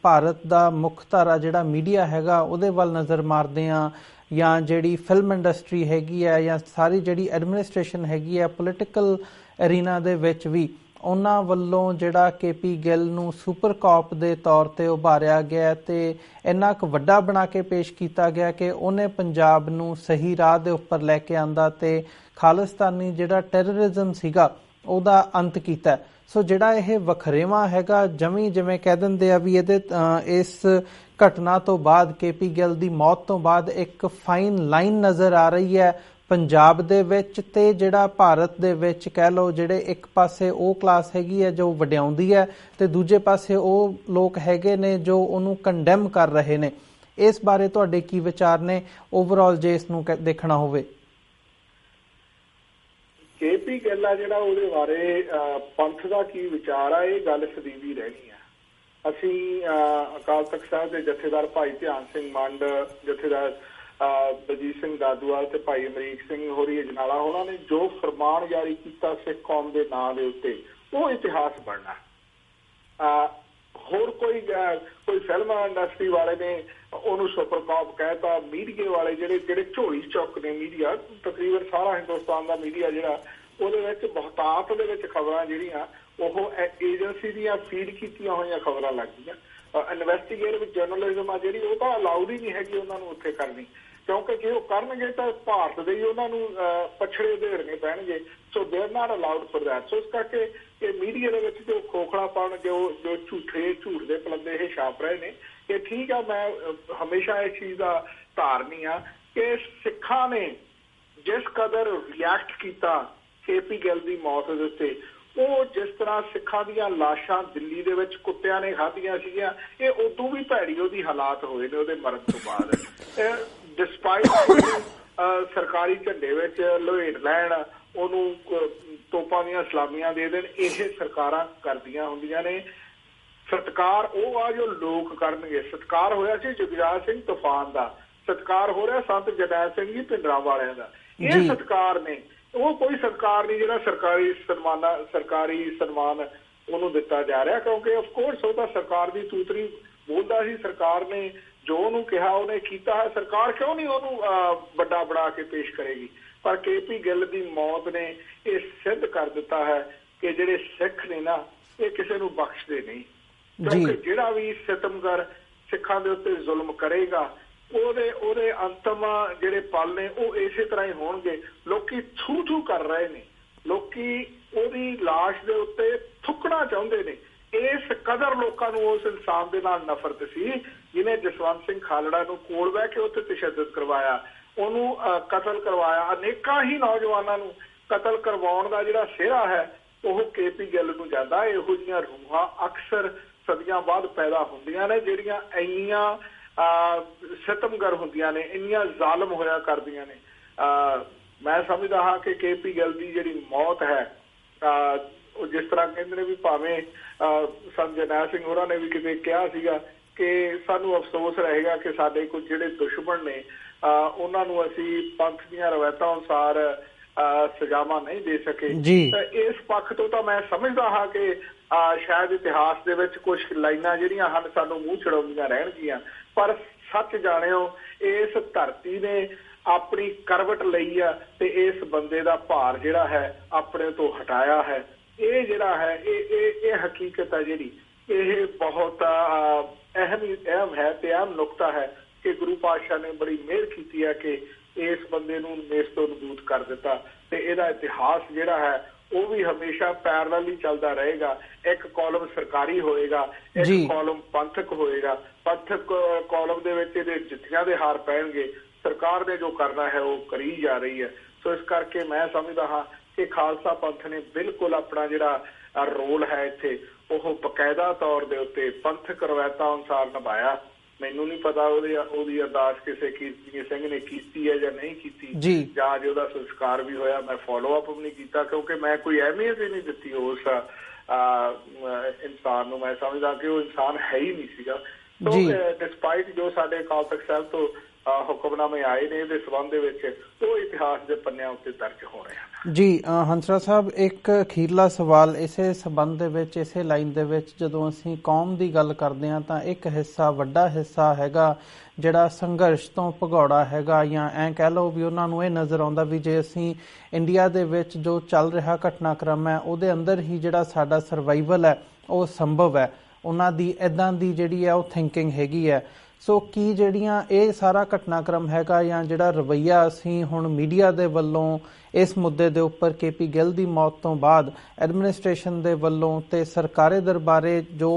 [SPEAKER 1] ਭਾਰਤ ਦਾ ਮੁੱਖ ਧਾਰਾ ਜਿਹੜਾ ਮੀਡੀਆ ਹੈਗਾ ਉਹਦੇ ਵੱਲ ਨਜ਼ਰ ਮਾਰਦੇ ਹਾਂ, ਜਾਂ ਜਿਹੜੀ ਫਿਲਮ ਇੰਡਸਟਰੀ ਹੈਗੀ ਹੈ, ਜਾਂ ਸਾਰੀ ਜਿਹੜੀ ਐਡਮਿਨਿਸਟ੍ਰੇਸ਼ਨ ਹੈਗੀ ਹੈ ਪੋਲੀਟੀਕਲ ਅਰੀਨਾ ਦੇ ਵਿੱਚ ਵੀ, ਉਹਨਾਂ ਵੱਲੋਂ ਜਿਹੜਾ KP ਗਿੱਲ ਨੂੰ ਸੁਪਰ ਕਾਪ ਦੇ ਤੌਰ ਤੇ ਉਭਾਰਿਆ ਗਿਆ ਤੇ ਇੰਨਾ ਕੁ ਵੱਡਾ ਬਣਾ ਕੇ ਪੇਸ਼ ਕੀਤਾ ਗਿਆ ਕਿ ਉਹਨੇ ਪੰਜਾਬ ਨੂੰ ਸਹੀ ਰਾਹ ਦੇ ਉੱਪਰ ਲੈ ਕੇ ਆਂਦਾ ਤੇ ਖਾਲਿਸਤਾਨੀ ਜਿਹੜਾ ਟੈਰਰਿਜ਼ਮ ਸੀਗਾ ਉਹਦਾ ਅੰਤ ਕੀਤਾ। ਸੋ ਜਿਹੜਾ ਇਹ ਵਖਰੇਵਾਂ ਹੈਗਾ ਜਮੀ ਜਿਵੇਂ ਕਹਿ ਦਿੰਦੇ ਆ ਵੀ ਇਸ ਘਟਨਾ ਤੋਂ ਬਾਅਦ KP ਗਿੱਲ ਦੀ ਮੌਤ ਤੋਂ ਬਾਅਦ ਇੱਕ ਫਾਈਨ ਲਾਈਨ ਨਜ਼ਰ ਆ ਰਹੀ ਹੈ ਪੰਜਾਬ ਦੇ ਵਿੱਚ ਤੇ ਜਿਹੜਾ ਭਾਰਤ ਦੇ ਵਿੱਚ ਕਹਿ ਲਓ, ਜਿਹੜੇ ਇੱਕ ਪਾਸੇ ਉਹ ਕਲਾਸ ਹੈਗੀ ਹੈ ਜੋ ਵਡਿਆਉਂਦੀ ਹੈ ਤੇ ਦੂਜੇ ਪਾਸੇ ਉਹ ਲੋਕ ਹੈਗੇ ਨੇ ਜੋ ਉਹਨੂੰ ਕੰਡੈਮ ਕਰ ਰਹੇ ਨੇ। ਇਸ ਬਾਰੇ ਤੁਹਾਡੇ ਕੀ ਵਿਚਾਰ ਨੇ ਓਵਰਆਲ ਜੇ ਇਸ ਨੂੰ ਦੇਖਣਾ ਹੋਵੇ?
[SPEAKER 2] KP ਗਿੱਲ ਆ ਜਿਹੜਾ, ਉਹਦੇ ਬਾਰੇ ਪੰਥ ਦਾ ਕੀ ਵਿਚਾਰ ਆ, ਇਹ ਗੱਲ ਸਦੀਵੀ ਰਹਿਣੀ ਆ। ਅਸੀਂ ਅਕਾਲ ਤਖਤ ਸਾਹਿਬ ਦੇ ਜਥੇਦਾਰ ਭਾਈ ਧਿਆਨ ਸਿੰਘ ਮੰਡ, ਜਥੇਦਾਰ ਬਲਜੀਤ ਸਿੰਘ ਦਾਦੂਵਾਲ ਤੇ ਭਾਈ ਅਮਰੀਕ ਸਿੰਘ ਹੋਰੀ ਅਜਨਾਲਾ, ਉਹਨਾਂ ਨੇ ਜੋ ਫਰਮਾਨ ਜਾਰੀ ਕੀਤਾ ਸਿੱਖ ਕੌਮ ਦੇ ਨਾਂ ਦੇ ਉੱਤੇ, ਉਹ ਇਤਿਹਾਸ ਬਣਨਾ। ਹੋਰ ਕੋਈ ਫਿਲਮ ਇੰਡਸਟਰੀ ਵਾਲੇ ਨੇ ਉਹਨੂੰ ਸੁਪਰ ਕਾਪ ਕਹਿਤਾ, ਮੀਡੀਏ ਵਾਲੇ ਜਿਹੜੇ ਝੋਲੀ ਚੁੱਕ ਨੇ ਮੀਡੀਆ, ਤਕਰੀਬਨ ਸਾਰਾ ਹਿੰਦੁਸਤਾਨ ਦਾ ਮੀਡੀਆ ਜਿਹੜਾ, ਉਹਦੇ ਵਿੱਚ ਬਹੁਤਾਤ ਦੇ ਵਿੱਚ ਖਬਰਾਂ ਜਿਹੜੀਆਂ ਉਹ ਏਜੰਸੀ ਦੀਆਂ ਫੀਡ ਕੀਤੀਆਂ ਹੋਈਆਂ ਖਬਰਾਂ ਲੱਗਦੀਆਂ। ਇਨਵੈਸਟੀਗੇਟਿਵ ਜਰਨਲਿਜ਼ਮ ਆ ਜਿਹੜੀ, ਉਹ ਤਾਂ ਅਲਾਉਡ ਹੀ ਨਹੀਂ ਹੈਗੀ ਉਹਨਾਂ ਨੂੰ ਉੱਥੇ ਕਰਨੀ, ਕਿਉਂਕਿ ਜੇ ਉਹ ਕਰਨਗੇ ਤਾਂ ਭਾਰਤ ਦੇ ਹੀ ਉਹਨਾਂ ਨੂੰ ਪਛੜੇ ਉਧੇੜਨੇ ਪੈਣਗੇ। So they are not allowed for that. So ਇਸ ਕਰਕੇ ਇਹ ਮੀਡੀਆ ਦੇ ਵਿੱਚ ਜੋ ਖੋਖਲਾਪਣ, ਜੋ ਝੂਠ ਦੇ ਪਲੰਦੇ ਇਹ ਛਾਪ ਰਹੇ ਨੇ, ਇਹ ਠੀਕ ਆ। ਮੈਂ ਹਮੇਸ਼ਾ ਇਸ ਚੀਜ਼ ਦਾ ਧਾਰਨੀ ਆ ਕਿ ਸਿੱਖਾਂ ਨੇ ਜਿਸ ਕਦਰ ਰਿਐਕਟ ਕੀਤਾ KP ਗਿੱਲ ਦੀ ਮੌਤ ਦੇ ਉੱਤੇ, ਉਹ ਜਿਸ ਤਰ੍ਹਾਂ ਸਿੱਖਾਂ ਦੀਆਂ ਲਾਸ਼ਾਂ ਦਿੱਲੀ ਦੇ ਵਿੱਚ ਕੁੱਤਿਆਂ ਨੇ ਖਾਧੀਆਂ ਸੀਗੀਆਂ, ਇਹ ਉਦੋਂ ਵੀ ਭੈੜੀ ਉਹਦੀ ਹਾਲਾਤ ਹੋਏ ਨੇ ਉਹਦੇ ਮਰਨ ਤੋਂ ਬਾਅਦ। ਡਿਸਪਾਈਟ ਸਰਕਾਰੀ ਝੰਡੇ ਵਿੱਚ ਲੋਹੇੜ ਲੈਣ, ਉਹਨੂੰ ਤੋਪਾਂ ਦੀਆਂ ਸਲਾਮੀਆਂ ਦੇ ਦੇਣ, ਇਹ ਸਰਕਾਰਾਂ ਕਰਦੀਆਂ ਹੁੰਦੀਆਂ ਨੇ। ਸਤਿਕਾਰ ਉਹ ਆ ਜੋ ਲੋਕ ਕਰਨਗੇ। ਸਤਿਕਾਰ ਹੋਇਆ ਸੀ ਜੁਗਰਾਜ ਸਿੰਘ ਤੂਫਾਨ ਦਾ, ਸਤਿਕਾਰ ਹੋ ਰਿਹਾ ਸੰਤ ਜਰਨੈਲ ਸਿੰਘ ਜੀ ਭਿੰਡਰਾਂ ਵਾਲਿਆਂ ਦਾ। ਇਹ ਸਤਿਕਾਰ ਨੇ, ਉਹ ਕੋਈ ਸਤਿਕਾਰ ਨਹੀਂ ਜਿਹੜਾ ਸਰਕਾਰੀ ਸਨਮਾਨ ਉਹਨੂੰ ਦਿੱਤਾ ਜਾ ਰਿਹਾ, ਕਿਉਂਕਿ ਅਫਕੋਰਸ ਉਹ ਤਾਂ ਸਰਕਾਰ ਦੀ ਤੂਤਰੀ ਬੋਲਦਾ ਸੀ। ਸਰਕਾਰ ਨੇ ਜੋ ਉਹਨੂੰ ਕਿਹਾ ਉਹਨੇ ਕੀਤਾ ਹੈ। ਸਰਕਾਰ ਕਿਉਂ ਨਹੀਂ ਉਹਨੂੰ ਵੱਡਾ ਬਣਾ ਕੇ ਪੇਸ਼ ਕਰੇਗੀ? ਪਰ KP ਗਿੱਲ ਦੀ ਮੌਤ ਨੇ ਇਹ ਸਿੱਧ ਕਰ ਦਿੱਤਾ ਹੈ ਕਿ ਜਿਹੜੇ ਸਿੱਖ ਨੇ ਨਾ, ਇਹ ਕਿਸੇ ਨੂੰ ਬਖਸ਼ਦੇ ਨਹੀਂ, ਕਿਉਂਕਿ ਜਿਹੜਾ ਵੀ ਸਿਤਮਗਰ ਸਿੱਖਾਂ ਦੇ ਉੱਤੇ ਜ਼ੁਲਮ ਕਰੇਗਾ, ਉਹਦੇ ਅੰਤਮ ਜਿਹੜੇ ਪਲ ਨੇ ਉਹ ਇਸੇ ਤਰ੍ਹਾਂ ਹੀ ਹੋਣਗੇ। ਲੋਕੀ ਥੂ ਕਰ ਰਹੇ ਨੇ, ਲੋਕੀ ਉਹਦੀ ਲਾਸ਼ ਦੇ ਉੱਤੇ ਥੁੱਕਣਾ ਚਾਹੁੰਦੇ ਨੇ। ਇਸ ਕਦਰ ਲੋਕਾਂ ਨੂੰ ਉਸ ਇਨਸਾਨ ਦੇ ਨਾਲ ਨਫ਼ਰਤ ਸੀ ਜਿਹਨੇ ਜਸਵੰਤ ਸਿੰਘ ਖਾਲੜਾ ਨੂੰ ਕੋਲ ਬਹਿ ਕੇ ਉੱਥੇ ਤਸ਼ੱਦਦ ਕਰਵਾਇਆ, ਉਹਨੂੰ ਕਤਲ ਕਰਵਾਇਆ। ਅਨੇਕਾਂ ਹੀ ਨੌਜਵਾਨਾਂ ਨੂੰ ਕਤਲ ਕਰਵਾਉਣ ਦਾ ਜਿਹੜਾ ਸਿਹਰਾ ਹੈ ਉਹ KP ਗਿੱਲ ਨੂੰ ਜਾਂਦਾ। ਇਹੋ ਜਿਹੀਆਂ ਰੂਹਾਂ ਅਕਸਰ ਸਦੀਆਂ ਬਾਅਦ ਪੈਦਾ ਹੁੰਦੀਆਂ ਨੇ, ਜਿਹੜੀਆਂ ਇੰਨੀਆਂ ਸਿਤਮਗਰ ਹੁੰਦੀਆਂ ਨੇ, ਇੰਨੀਆਂ ਜ਼ਾਲਮ ਹੋਇਆ ਕਰਦੀਆਂ ਨੇ। ਮੈਂ ਸਮਝਦਾ ਹਾਂ ਕਿ KP ਗਿੱਲ ਦੀ ਜਿਹੜੀ ਮੌਤ ਹੈ, ਉਹ ਜਿਸ ਤਰ੍ਹਾਂ ਕਹਿੰਦੇ ਨੇ ਵੀ ਭਾਵੇਂ ਸੰਤ ਜਰਨੈਲ ਸਿੰਘ ਹੋਰਾਂ ਨੇ ਵੀ ਕਿਤੇ ਕਿਹਾ ਸੀਗਾ ਕਿ ਸਾਨੂੰ ਅਫਸੋਸ ਰਹੇਗਾ ਕਿ ਸਾਡੇ ਕੁਝ ਜਿਹੜੇ ਦੁਸ਼ਮਣ ਨੇ ਉਹਨਾਂ ਨੂੰ ਅਸੀਂ ਪੰਥ ਦੀਆਂ ਰਵਾਇਤਾਂ ਅਨੁਸਾਰ ਸਜ਼ਾਵਾਂ ਨਹੀਂ ਦੇ ਸਕੇ। ਇਸ ਪੱਖ ਤੋਂ ਤਾਂ ਮੈਂ ਸਮਝਦਾ ਹਾਂ ਕਿ ਸ਼ਾਇਦ ਇਤਿਹਾਸ ਦੇ ਵਿੱਚ ਕੁਝ ਲਾਈਨਾਂ ਜਿਹੜੀਆਂ ਹਨ ਸਾਨੂੰ ਮੂੰਹ ਛਡਾਉਂਦੀਆਂ ਰਹਿਣਗੀਆਂ, ਪਰ ਸੱਚ ਜਾਣਿਓ ਇਸ ਧਰਤੀ ਨੇ ਆਪਣੀ ਕਰਵਟ ਲਈ ਆ ਤੇ ਇਸ ਬੰਦੇ ਦਾ ਭਾਰ ਜਿਹੜਾ ਹੈ ਆਪਣੇ ਤੋਂ ਹਟਾਇਆ ਹੈ। ਇਹ ਜਿਹੜਾ ਹੈ ਇਹ ਹਕੀਕਤ ਹੈ ਜਿਹੜੀ, ਇਹ ਬਹੁਤ ਅਹਿਮ ਹੈ ਤੇ ਅਹਿਮ ਨੁਕਤਾ ਹੈ ਕਿ ਗੁਰੂ ਪਾਤਸ਼ਾਹ ਨੇ ਬੜੀ ਮਿਹਰ ਕੀਤੀ ਹੈ ਕਿ ਇਸ ਬੰਦੇ ਨੂੰ ਨੇਸ ਤੋਂ ਨਬੂਦ ਕਰ ਦਿੱਤਾ, ਤੇ ਇਹਦਾ ਇਤਿਹਾਸ ਜਿਹੜਾ ਹੈ ਉਹ ਵੀ ਹਮੇਸ਼ਾ ਪੈਰਲਲ ਹੀ ਚੱਲਦਾ ਰਹੇਗਾ। ਇੱਕ ਕਾਲਮ ਸਰਕਾਰੀ ਹੋਏਗਾ, ਇੱਕ ਕਾਲਮ ਪੰਥਕ ਹੋਏਗਾ। ਪੰਥਕ ਕਾਲਮ ਦੇ ਵਿੱਚ ਇਹਦੇ ਜਿੱਥਿਆਂ ਦੇ ਹਾਰ ਪੈਣਗੇ। ਸਰਕਾਰ ਨੇ ਜੋ ਕਰਨਾ ਹੈ ਉਹ ਕਰੀ ਜਾ ਰਹੀ ਹੈ। ਸੋ ਇਸ ਕਰਕੇ ਮੈਂ ਸਮਝਦਾ ਹਾਂ ਕਿ ਖਾਲਸਾ ਪੰਥ ਨੇ ਬਿਲਕੁਲ ਆਪਣਾ ਜਿਹੜਾ ਰੋਲ ਹੈ ਇੱਥੇ ਉਹ ਬਕਾਇਦਾ ਤੌਰ ਦੇ ਉੱਤੇ ਪੰਥਕ ਰਵਾਇਤਾਂ ਅਨੁਸਾਰ ਨਿਭਾਇਆ। ਮੈਨੂੰ ਨਹੀਂ ਪਤਾ ਉਹਦੀ ਅਰਦਾਸ ਕਿਸੇ ਕੀਰਤਨੀਏ ਸਿੰਘ ਨੇ ਕੀਤੀ ਹੈ ਜਾਂ ਨਹੀਂ ਕੀਤੀ, ਜਾਂ ਜੇ ਉਹਦਾ ਸੰਸਕਾਰ ਵੀ ਹੋਇਆ ਮੈਂ ਫੋਲੋ ਅਪ ਵੀ ਨਹੀਂ ਕੀਤਾ, ਕਿਉਂਕਿ ਮੈਂ ਕੋਈ ਅਹਿਮੀਅਤ ਹੀ ਨਹੀਂ ਦਿੱਤੀ ਉਸ ਇਨਸਾਨ ਨੂੰ। ਮੈਂ ਸਮਝਦਾ ਕਿ ਉਹ ਇਨਸਾਨ ਹੈ ਹੀ ਨਹੀਂ ਸੀਗਾ। ਸੋ ਡਿਸਪਾਈਟ ਜੋ ਸਾਡੇ ਅਕਾਲ ਤਖਤ ਸਾਹਿਬ ਤੋਂ ਹੁਕਮਨਾਮੇ ਆਏ ਨੇ ਇਹਦੇ ਸੰਬੰਧ ਦੇ ਵਿੱਚ, ਉਹ ਇਤਿਹਾਸ ਦੇ ਪੰਨਿਆਂ ਉੱਤੇ ਦਰਜ ਹੋ ਰਹੇ ਹਨ।
[SPEAKER 1] ਜੀ ਹੰਸਰਾਜ ਸਾਹਿਬ, ਇੱਕ ਅਖੀਰਲਾ ਸਵਾਲ ਇਸੇ ਸੰਬੰਧ ਦੇ ਵਿੱਚ, ਇਸੇ ਲਾਈਨ ਦੇ ਵਿੱਚ, ਜਦੋਂ ਅਸੀਂ ਕੌਮ ਦੀ ਗੱਲ ਕਰਦੇ ਹਾਂ ਤਾਂ ਇੱਕ ਹਿੱਸਾ, ਵੱਡਾ ਹਿੱਸਾ ਹੈਗਾ ਜਿਹੜਾ ਸੰਘਰਸ਼ ਤੋਂ ਭਗੌੜਾ ਹੈਗਾ, ਜਾਂ ਐਂ ਕਹਿ ਲਓ ਵੀ ਉਹਨਾਂ ਨੂੰ ਇਹ ਨਜ਼ਰ ਆਉਂਦਾ ਵੀ ਜੇ ਅਸੀਂ ਇੰਡੀਆ ਦੇ ਵਿੱਚ ਜੋ ਚੱਲ ਰਿਹਾ ਘਟਨਾਕ੍ਰਮ ਹੈ ਉਹਦੇ ਅੰਦਰ ਹੀ ਜਿਹੜਾ ਸਾਡਾ ਸਰਵਾਈਵਲ ਹੈ ਉਹ ਸੰਭਵ ਹੈ। ਉਹਨਾਂ ਦੀ ਇੱਦਾਂ ਦੀ ਜਿਹੜੀ ਹੈ ਉਹ ਥਿੰਕਿੰਗ ਹੈਗੀ ਹੈ। ਸੋ ਕੀ ਜਿਹੜੀਆਂ ਇਹ ਸਾਰਾ ਘਟਨਾਕ੍ਰਮ ਹੈਗਾ ਜਾਂ ਜਿਹੜਾ ਰਵੱਈਆ ਅਸੀਂ ਹੁਣ ਮੀਡੀਆ ਦੇ ਵੱਲੋਂ ਇਸ ਮੁੱਦੇ ਦੇ ਉੱਪਰ KP ਗਿੱਲ ਦੀ ਮੌਤ ਤੋਂ ਬਾਅਦ ਐਡਮਿਨਿਸਟ੍ਰੇਸ਼ਨ ਦੇ ਵੱਲੋਂ ਤੇ ਸਰਕਾਰੀ ਦਰਬਾਰੇ ਜੋ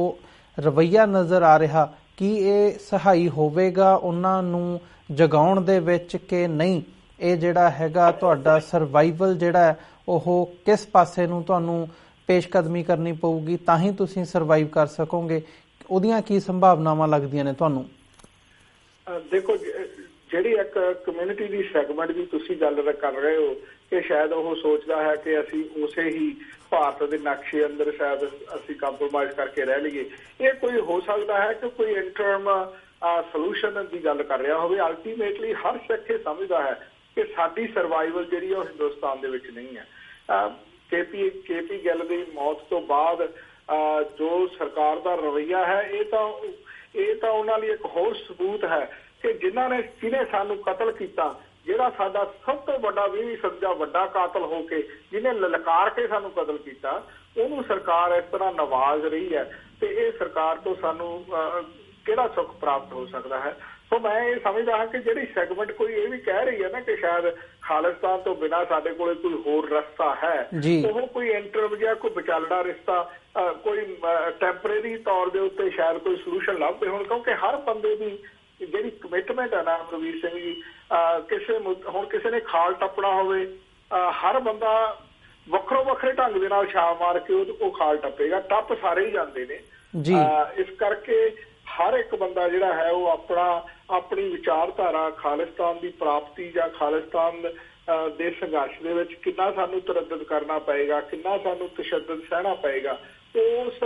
[SPEAKER 1] ਰਵੱਈਆ ਨਜ਼ਰ ਆ ਰਿਹਾ, ਕੀ ਇਹ ਸਹਾਈ ਹੋਵੇਗਾ ਉਹਨਾਂ ਨੂੰ ਜਗਾਉਣ ਦੇ ਵਿੱਚ ਕਿ ਨਹੀਂ? ਇਹ ਜਿਹੜਾ ਹੈਗਾ ਤੁਹਾਡਾ ਸਰਵਾਈਵਲ ਜਿਹੜਾ ਹੈ ਉਹ ਕਿਸ ਪਾਸੇ ਨੂੰ ਤੁਹਾਨੂੰ ਪੇਸ਼ਕਦਮੀ ਕਰਨੀ ਪਊਗੀ ਤਾਂ ਹੀ ਤੁਸੀਂ ਸਰਵਾਈਵ ਕਰ ਸਕੋਗੇ? ਉਹਦੀਆਂ ਕੀ ਸੰਭਾਵਨਾਵਾਂ ਲੱਗਦੀਆਂ ਨੇ ਤੁਹਾਨੂੰ?
[SPEAKER 2] ਦੇਖੋ ਜਿਹੜੀ ਇੱਕ ਕਮਿਊਨਿਟੀ ਦੀ ਸੈਗਮੈਂਟ ਦੀ ਤੁਸੀਂ ਗੱਲ ਕਰ ਰਹੇ ਹੋ ਕਿ ਸ਼ਾਇਦ ਉਹ ਸੋਚਦਾ ਹੈ ਕਿ ਅਸੀਂ ਉਸੇ ਹੀ ਭਾਰਤ ਦੇ ਨਕਸ਼ੇ ਅੰਦਰ ਸ਼ਾਇਦ ਅਸੀਂ ਕੰਪਰੋਮਾਈਜ਼ ਕਰਕੇ ਰਹਿ ਲਈਏ। ਇਹ ਕੋਈ ਹੋ ਸਕਦਾ ਹੈ ਕਿ ਕੋਈ ਇੰਟਰਮ ਸੋਲੂਸ਼ਨ ਦੀ ਗੱਲ ਕਰ ਰਿਹਾ ਹੋਵੇ। ਅਲਟੀਮੇਟਲੀ ਹਰ ਸਿੱਖ ਇਹ ਸਮਝਦਾ ਹੈ ਕਿ ਸਾਡੀ ਸਰਵਾਈਵਲ ਜਿਹੜੀ ਉਹ ਹਿੰਦੁਸਤਾਨ ਦੇ ਵਿੱਚ ਨਹੀਂ ਹੈ। ਕੇਪੀ ਗਿੱਲ ਦੀ ਮੌਤ ਤੋਂ ਬਾਅਦ ਜੋ ਸਰਕਾਰ ਦਾ ਰਵੱਈਆ ਹੈ ਇਹ ਤਾਂ ਉਹਨਾਂ ਲਈ ਇੱਕ ਹੋਰ ਸਬੂਤ ਹੈ ਕਿ ਜਿਹਨੇ ਸਾਨੂੰ ਕਤਲ ਕੀਤਾ, ਜਿਹੜਾ ਸਾਡਾ ਸਭ ਤੋਂ ਵੱਡਾ 20ਵੀਂ ਸਦੀ ਦਾ ਵੱਡਾ ਕਾਤਲ ਹੋ ਕੇ ਜਿਹਨੇ ਲਲਕਾਰ ਕੇ ਸਾਨੂੰ ਕਤਲ ਕੀਤਾ, ਉਹਨੂੰ ਸਰਕਾਰ ਇਸ ਤਰ੍ਹਾਂ ਨਵਾਜ਼ ਰਹੀ ਹੈ ਤੇ ਇਹ ਸਰਕਾਰ ਤੋਂ ਸਾਨੂੰ ਕਿਹੜਾ ਸੁੱਖ ਪ੍ਰਾਪਤ ਹੋ ਸਕਦਾ ਹੈ। ਸੋ ਮੈਂ ਇਹ ਸਮਝਦਾ ਹਾਂ ਕਿ ਜਿਹੜੀ ਸੈਗਮੈਂਟ ਕੋਈ ਇਹ ਵੀ ਕਹਿ ਰਹੀ ਹੈ ਨਾ ਕਿ ਸ਼ਾਇਦ ਖਾਲਿਸਤਾਨ ਤੋਂ ਬਿਨਾਂ ਸਾਡੇ ਕੋਲ ਕੋਈ ਹੋਰ ਰਸਤਾ ਹੈ, ਉਹ ਕੋਈ ਇੰਟਰਵ ਜਾਂ ਕੋਈ ਵਿਚਾਲੜਾ ਰਿਸ਼ਤਾ ਕੋਈ ਟੈਂਪਰੇਰੀ ਤੌਰ ਦੇ ਉੱਤੇ ਸ਼ਾਇਦ ਕੋਈ ਸੋਲੂਸ਼ਨ ਲੱਭਦੇ ਹੋਣ, ਕਿਉਂਕਿ ਹਰ ਬੰਦੇ ਦੀ ਜਿਹੜੀ ਕਮਿਟਮੈਂਟ ਹੈ ਨਾ ਰਵੀਰ ਸਿੰਘ ਜੀ, ਕਿਸੇ ਨੇ ਖਾਲ ਟੱਪਣਾ ਹੋਵੇ, ਹਰ ਬੰਦਾ ਵੱਖਰੇ ਢੰਗ ਦੇ ਨਾਲ ਛਾਲ ਮਾਰ ਕੇ ਉਹ ਖਾਲ ਟੱਪੇਗਾ। ਟੱਪ ਸਾਰੇ ਹੀ ਜਾਂਦੇ ਨੇ। ਇਸ ਕਰਕੇ ਹਰ ਇੱਕ ਬੰਦਾ ਜਿਹੜਾ ਹੈ ਉਹ ਆਪਣੀ ਵਿਚਾਰਧਾਰਾ ਖਾਲਿਸਤਾਨ ਦੀ ਪ੍ਰਾਪਤੀ ਜਾਂ ਖਾਲਿਸਤਾਨ ਦੇ ਸੰਘਰਸ਼ ਦੇ ਵਿੱਚ ਕਿੰਨਾ ਸਾਨੂੰ ਤਰੱਦਦ ਕਰਨਾ ਪਏਗਾ, ਕਿੰਨਾ ਸਾਨੂੰ ਤਸ਼ੱਦਦ ਸਹਿਣਾ ਪਏਗਾ, ਉਸ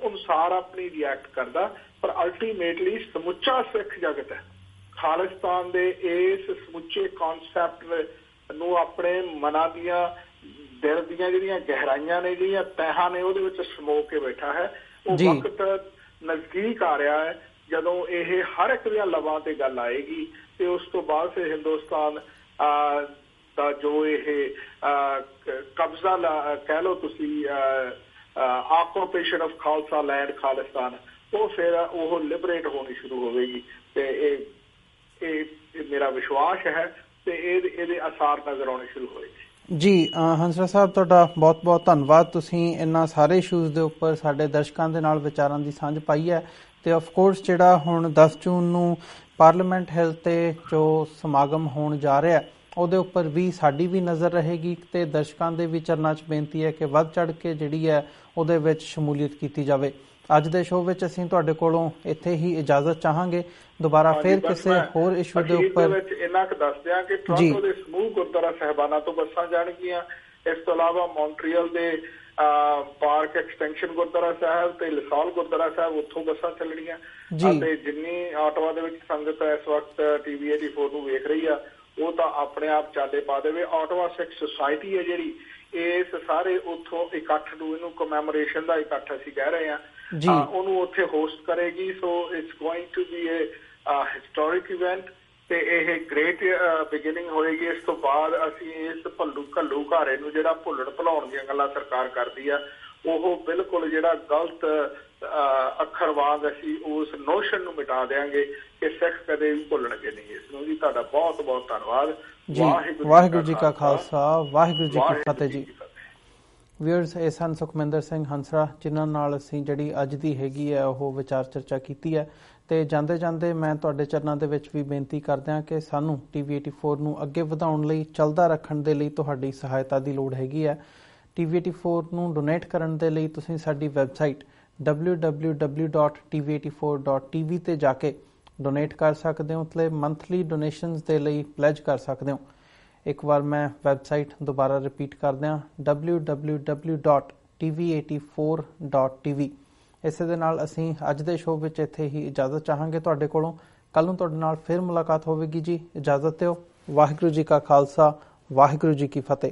[SPEAKER 2] ਅਨੁਸਾਰ ਆਪਣੀ ਰਿਐਕਟ ਕਰਦਾ। ਪਰ ਅਲਟੀਮੇਟਲੀ ਸਮੁੱਚਾ ਸਿੱਖ ਜਗਤ ਹੈ ਖਾਲਿਸਤਾਨ ਦੇ ਇਸ ਸਮੁੱਚੇ ਕਨਸੈਪਟ ਨੂੰ ਆਪਣੇ ਮਨਾਂ ਦੀਆਂ ਦਿਲ ਦੀਆਂ ਜਿਹੜੀਆਂ ਗਹਿਰਾਈਆਂ ਨੇ, ਜਿਹੜੀਆਂ ਤਹਿਾਂ ਨੇ, ਉਹਦੇ ਵਿੱਚ ਸਮੋ ਕੇ ਬੈਠਾ ਹੈ। ਉਹ ਵਕਤ ਨਜ਼ਦੀਕ ਆ ਰਿਹਾ ਹੈ ਜਦੋਂ ਇਹ ਹਰ ਇੱਕ ਦੀਆਂ ਲਬਾਂ ਤੇ ਗੱਲ ਆਏਗੀ ਤੇ ਉਸ ਤੋਂ ਬਾਅਦ ਫਿਰ ਹਿੰਦੁਸਤਾਨ ਦਾ ਜੋ ਇਹ ਕਬਜ਼ਾ ਕਹਿ ਲਓ ਤੁਸੀਂ, occupation of Khalsa land Khalistan, ਉਹ ਫਿਰ ਉਹ ਲਿਬਰੇਟ ਹੋਣੀ ਸ਼ੁਰੂ ਹੋਵੇਗੀ ਤੇ ਇਹ ਮੇਰਾ ਵਿਸ਼ਵਾਸ ਹੈ ਤੇ ਇਹਦੇ ਅਸਾਰ ਨਜ਼ਰ ਆਉਣੇ ਸ਼ੁਰੂ ਹੋਏਗੇ।
[SPEAKER 1] ਜੀ ਹੰਸਰਾਜ ਸਾਹਿਬ, ਤੁਹਾਡਾ ਬਹੁਤ-ਬਹੁਤ ਧੰਨਵਾਦ। ਤੁਸੀਂ ਇਹਨਾਂ ਸਾਰੇ ਇਸ਼ੂਜ਼ ਦੇ ਉੱਪਰ ਸਾਡੇ ਦਰਸ਼ਕਾਂ ਦੇ ਨਾਲ ਵਿਚਾਰਾਂ ਦੀ ਸਾਂਝ ਪਾਈ ਹੈ ਤੇ ਆਫ ਕੋਰਸ ਜਿਹੜਾ ਹੁਣ 10 ਜੂਨ ਨੂੰ ਪਾਰਲੀਮੈਂਟ ਹਿੱਲ ਤੇ ਜੋ ਸਮਾਗਮ ਹੋਣ ਜਾ ਰਿਹਾ ਉਹਦੇ ਉੱਪਰ ਵੀ ਸਾਡੀ ਵੀ ਨਜ਼ਰ ਰਹੇਗੀ ਤੇ ਦਰਸ਼ਕਾਂ ਦੇ ਵੀ ਚਰਨਾਂ 'ਚ ਬੇਨਤੀ ਹੈ ਕਿ ਵੱਧ ਚੜ੍ਹ ਕੇ ਜਿਹੜੀ ਹੈ ਉਹਦੇ ਵਿੱਚ ਸ਼ਮੂਲੀਅਤ ਕੀਤੀ ਜਾਵੇ। ਅੱਜ ਦੇ ਸ਼ੋਅ ਵਿੱਚ ਅਸੀਂ ਤੁਹਾਡੇ ਕੋਲੋਂ ਇੱਥੇ ਹੀ ਇਜਾਜ਼ਤ ਚਾਹਾਂਗੇ। ਦੁਬਾਰਾ ਫਿਰ ਕਿਸੇ ਹੋਰ ਇਸ਼ੂ ਦੇ ਉੱਪਰ
[SPEAKER 2] ਇੰਨਾ ਕੁ ਦੱਸ ਦਿਆਂ ਕਿ ਟੋਰਾਂਟੋ ਦੇ ਸਮੂਹ ਗੁਰਦੁਆਰਾ ਸਾਹਿਬਾਨਾਂ ਤੋਂ ਬੱਸਾਂ ਜਾਣਗੀਆਂ। ਇਸ ਤੋਂ ਇਲਾਵਾ ਮੌਂਟਰੀਅਲ ਦੇ ਪਾਰਕ ਐਕਸਟੈਂਸ਼ਨ ਗੁਰਦੁਆਰਾ ਸਾਹਿਬ ਤੇ ਲਸੌਲ ਗੁਰਦੁਆਰਾ ਸਾਹਿਬ, ਉੱਥੋਂ ਬੱਸਾਂ ਚੱਲਣੀਆਂ। ਅਤੇ ਜਿੰਨੀ ਆਟੋਆਂ ਦੇ ਵਿੱਚ ਸੰਗਤ ਇਸ ਵਕਤ TV 84 ਨੂੰ ਵੇਖ ਰਹੀ ਆ, ਉਹ ਤਾਂ ਆਪਣੇ ਆਪ ਚਾਲੇ ਪਾ ਦੇਵੇ। ਆਟੋਆ ਸਿੱਖ ਸੁਸਾਇਟੀ ਹੈ ਜਿਹੜੀ, ਇਸ ਸਾਰੇ ਉੱਥੋਂ ਇਕੱਠ ਨੂੰ, ਇਹਨੂੰ ਕਮੈਮੋਰੇਸ਼ਨ ਦਾ ਇਕੱਠ ਅਸੀਂ ਕਹਿ ਰਹੇ ਹਾਂ, ਉਹਨੂੰ ਉੱਥੇ ਹੋਸਟ ਕਰੇਗੀ। So it's going to be a historic event ਤੇ ਇਹ ਗ੍ਰੇਟ ਬਿਗਿਨਿੰਗ ਹੋਏਗੀ। ਇਸ ਤੋਂ ਬਾਅਦ ਅਸੀਂ ਇਸ ਘੱਲੂ ਘਾਰੇ ਨੂੰ ਜਿਹੜਾ ਭੁੱਲਣ ਭੁਲਾਉਣ ਦੀਆਂ ਗੱਲਾਂ ਸਰਕਾਰ ਕਰਦੀ ਆ, ਉਹ ਬਿਲਕੁਲ ਜਿਹੜਾ ਗਲਤ ਅੱਖਰ ਵਾਂਗ ਅਸੀਂ ਉਸ ਨੋਸ਼ਨ ਨੂੰ ਮਿਟਾ ਦਿਆਂਗੇ ਕਿ ਸਿੱਖ ਕਦੇ ਵੀ ਭੁੱਲਣਗੇ ਨਹੀਂ ਇਸ ਨੂੰ। ਜੀ ਤੁਹਾਡਾ ਬਹੁਤ-ਬਹੁਤ ਧੰਨਵਾਦ।
[SPEAKER 1] ਵਾਹਿਗੁਰੂ ਜੀ ਕਾ ਖਾਲਸਾ, ਵਾਹਿਗੁਰੂ ਜੀ ਕੀ ਫਤਿਹ। ਜੀ ਵੀਅਰਸ, ਇਹ ਸਨ ਸੁਖਮਿੰਦਰ ਸਿੰਘ ਹੰਸਰਾ, ਜਿਨ੍ਹਾਂ ਨਾਲ ਅਸੀਂ ਜਿਹੜੀ ਅੱਜ ਦੀ ਹੈਗੀ ਹੈ ਉਹ ਵਿਚਾਰ ਚਰਚਾ ਕੀਤੀ ਹੈ। ਤੇ ਜਾਂਦੇ ਜਾਂਦੇ ਮੈਂ ਤੁਹਾਡੇ ਚਰਨਾਂ ਦੇ ਵਿੱਚ ਵੀ ਬੇਨਤੀ ਕਰਦਾ ਕਿ ਸਾਨੂੰ TV 84 ਨੂੰ ਅੱਗੇ ਵਧਾਉਣ ਲਈ, ਚੱਲਦਾ ਰੱਖਣ ਦੇ ਲਈ ਤੁਹਾਡੀ ਸਹਾਇਤਾ ਦੀ ਲੋੜ ਹੈਗੀ ਹੈ। TV 84 ਨੂੰ ਡੋਨੇਟ ਕਰਨ ਦੇ ਲਈ ਤੁਸੀਂ ਸਾਡੀ ਵੈਬਸਾਈਟ www.tv84.tv ਤੇ ਜਾ ਕੇ ਡੋਨੇਟ ਕਰ ਸਕਦੇ ਹੋ ਤੇ ਮੰਥਲੀ ਡੋਨੇਸ਼ਨਸ ਦੇ ਲਈ ਪਲੈਜ ਕਰ ਸਕਦੇ ਹੋ। ਇੱਕ ਵਾਰ ਮੈਂ ਵੈਬਸਾਈਟ ਦੁਬਾਰਾ ਰਿਪੀਟ ਕਰਦਿਆਂ www.tv84.tv। ਇਸੇ ਦੇ ਨਾਲ ਅਸੀਂ ਅੱਜ ਦੇ ਸ਼ੋਅ ਵਿੱਚ ਇੱਥੇ ਹੀ ਇਜਾਜ਼ਤ ਚਾਹਾਂਗੇ ਤੁਹਾਡੇ ਕੋਲੋਂ। ਕੱਲ੍ਹ ਨੂੰ ਤੁਹਾਡੇ ਨਾਲ ਫਿਰ ਮੁਲਾਕਾਤ ਹੋਵੇਗੀ। ਜੀ ਇਜਾਜ਼ਤ ਦਿਓ। ਵਾਹਿਗੁਰੂ ਜੀ ਕਾ ਖਾਲਸਾ, ਵਾਹਿਗੁਰੂ ਜੀ ਕੀ ਫਤਿਹ।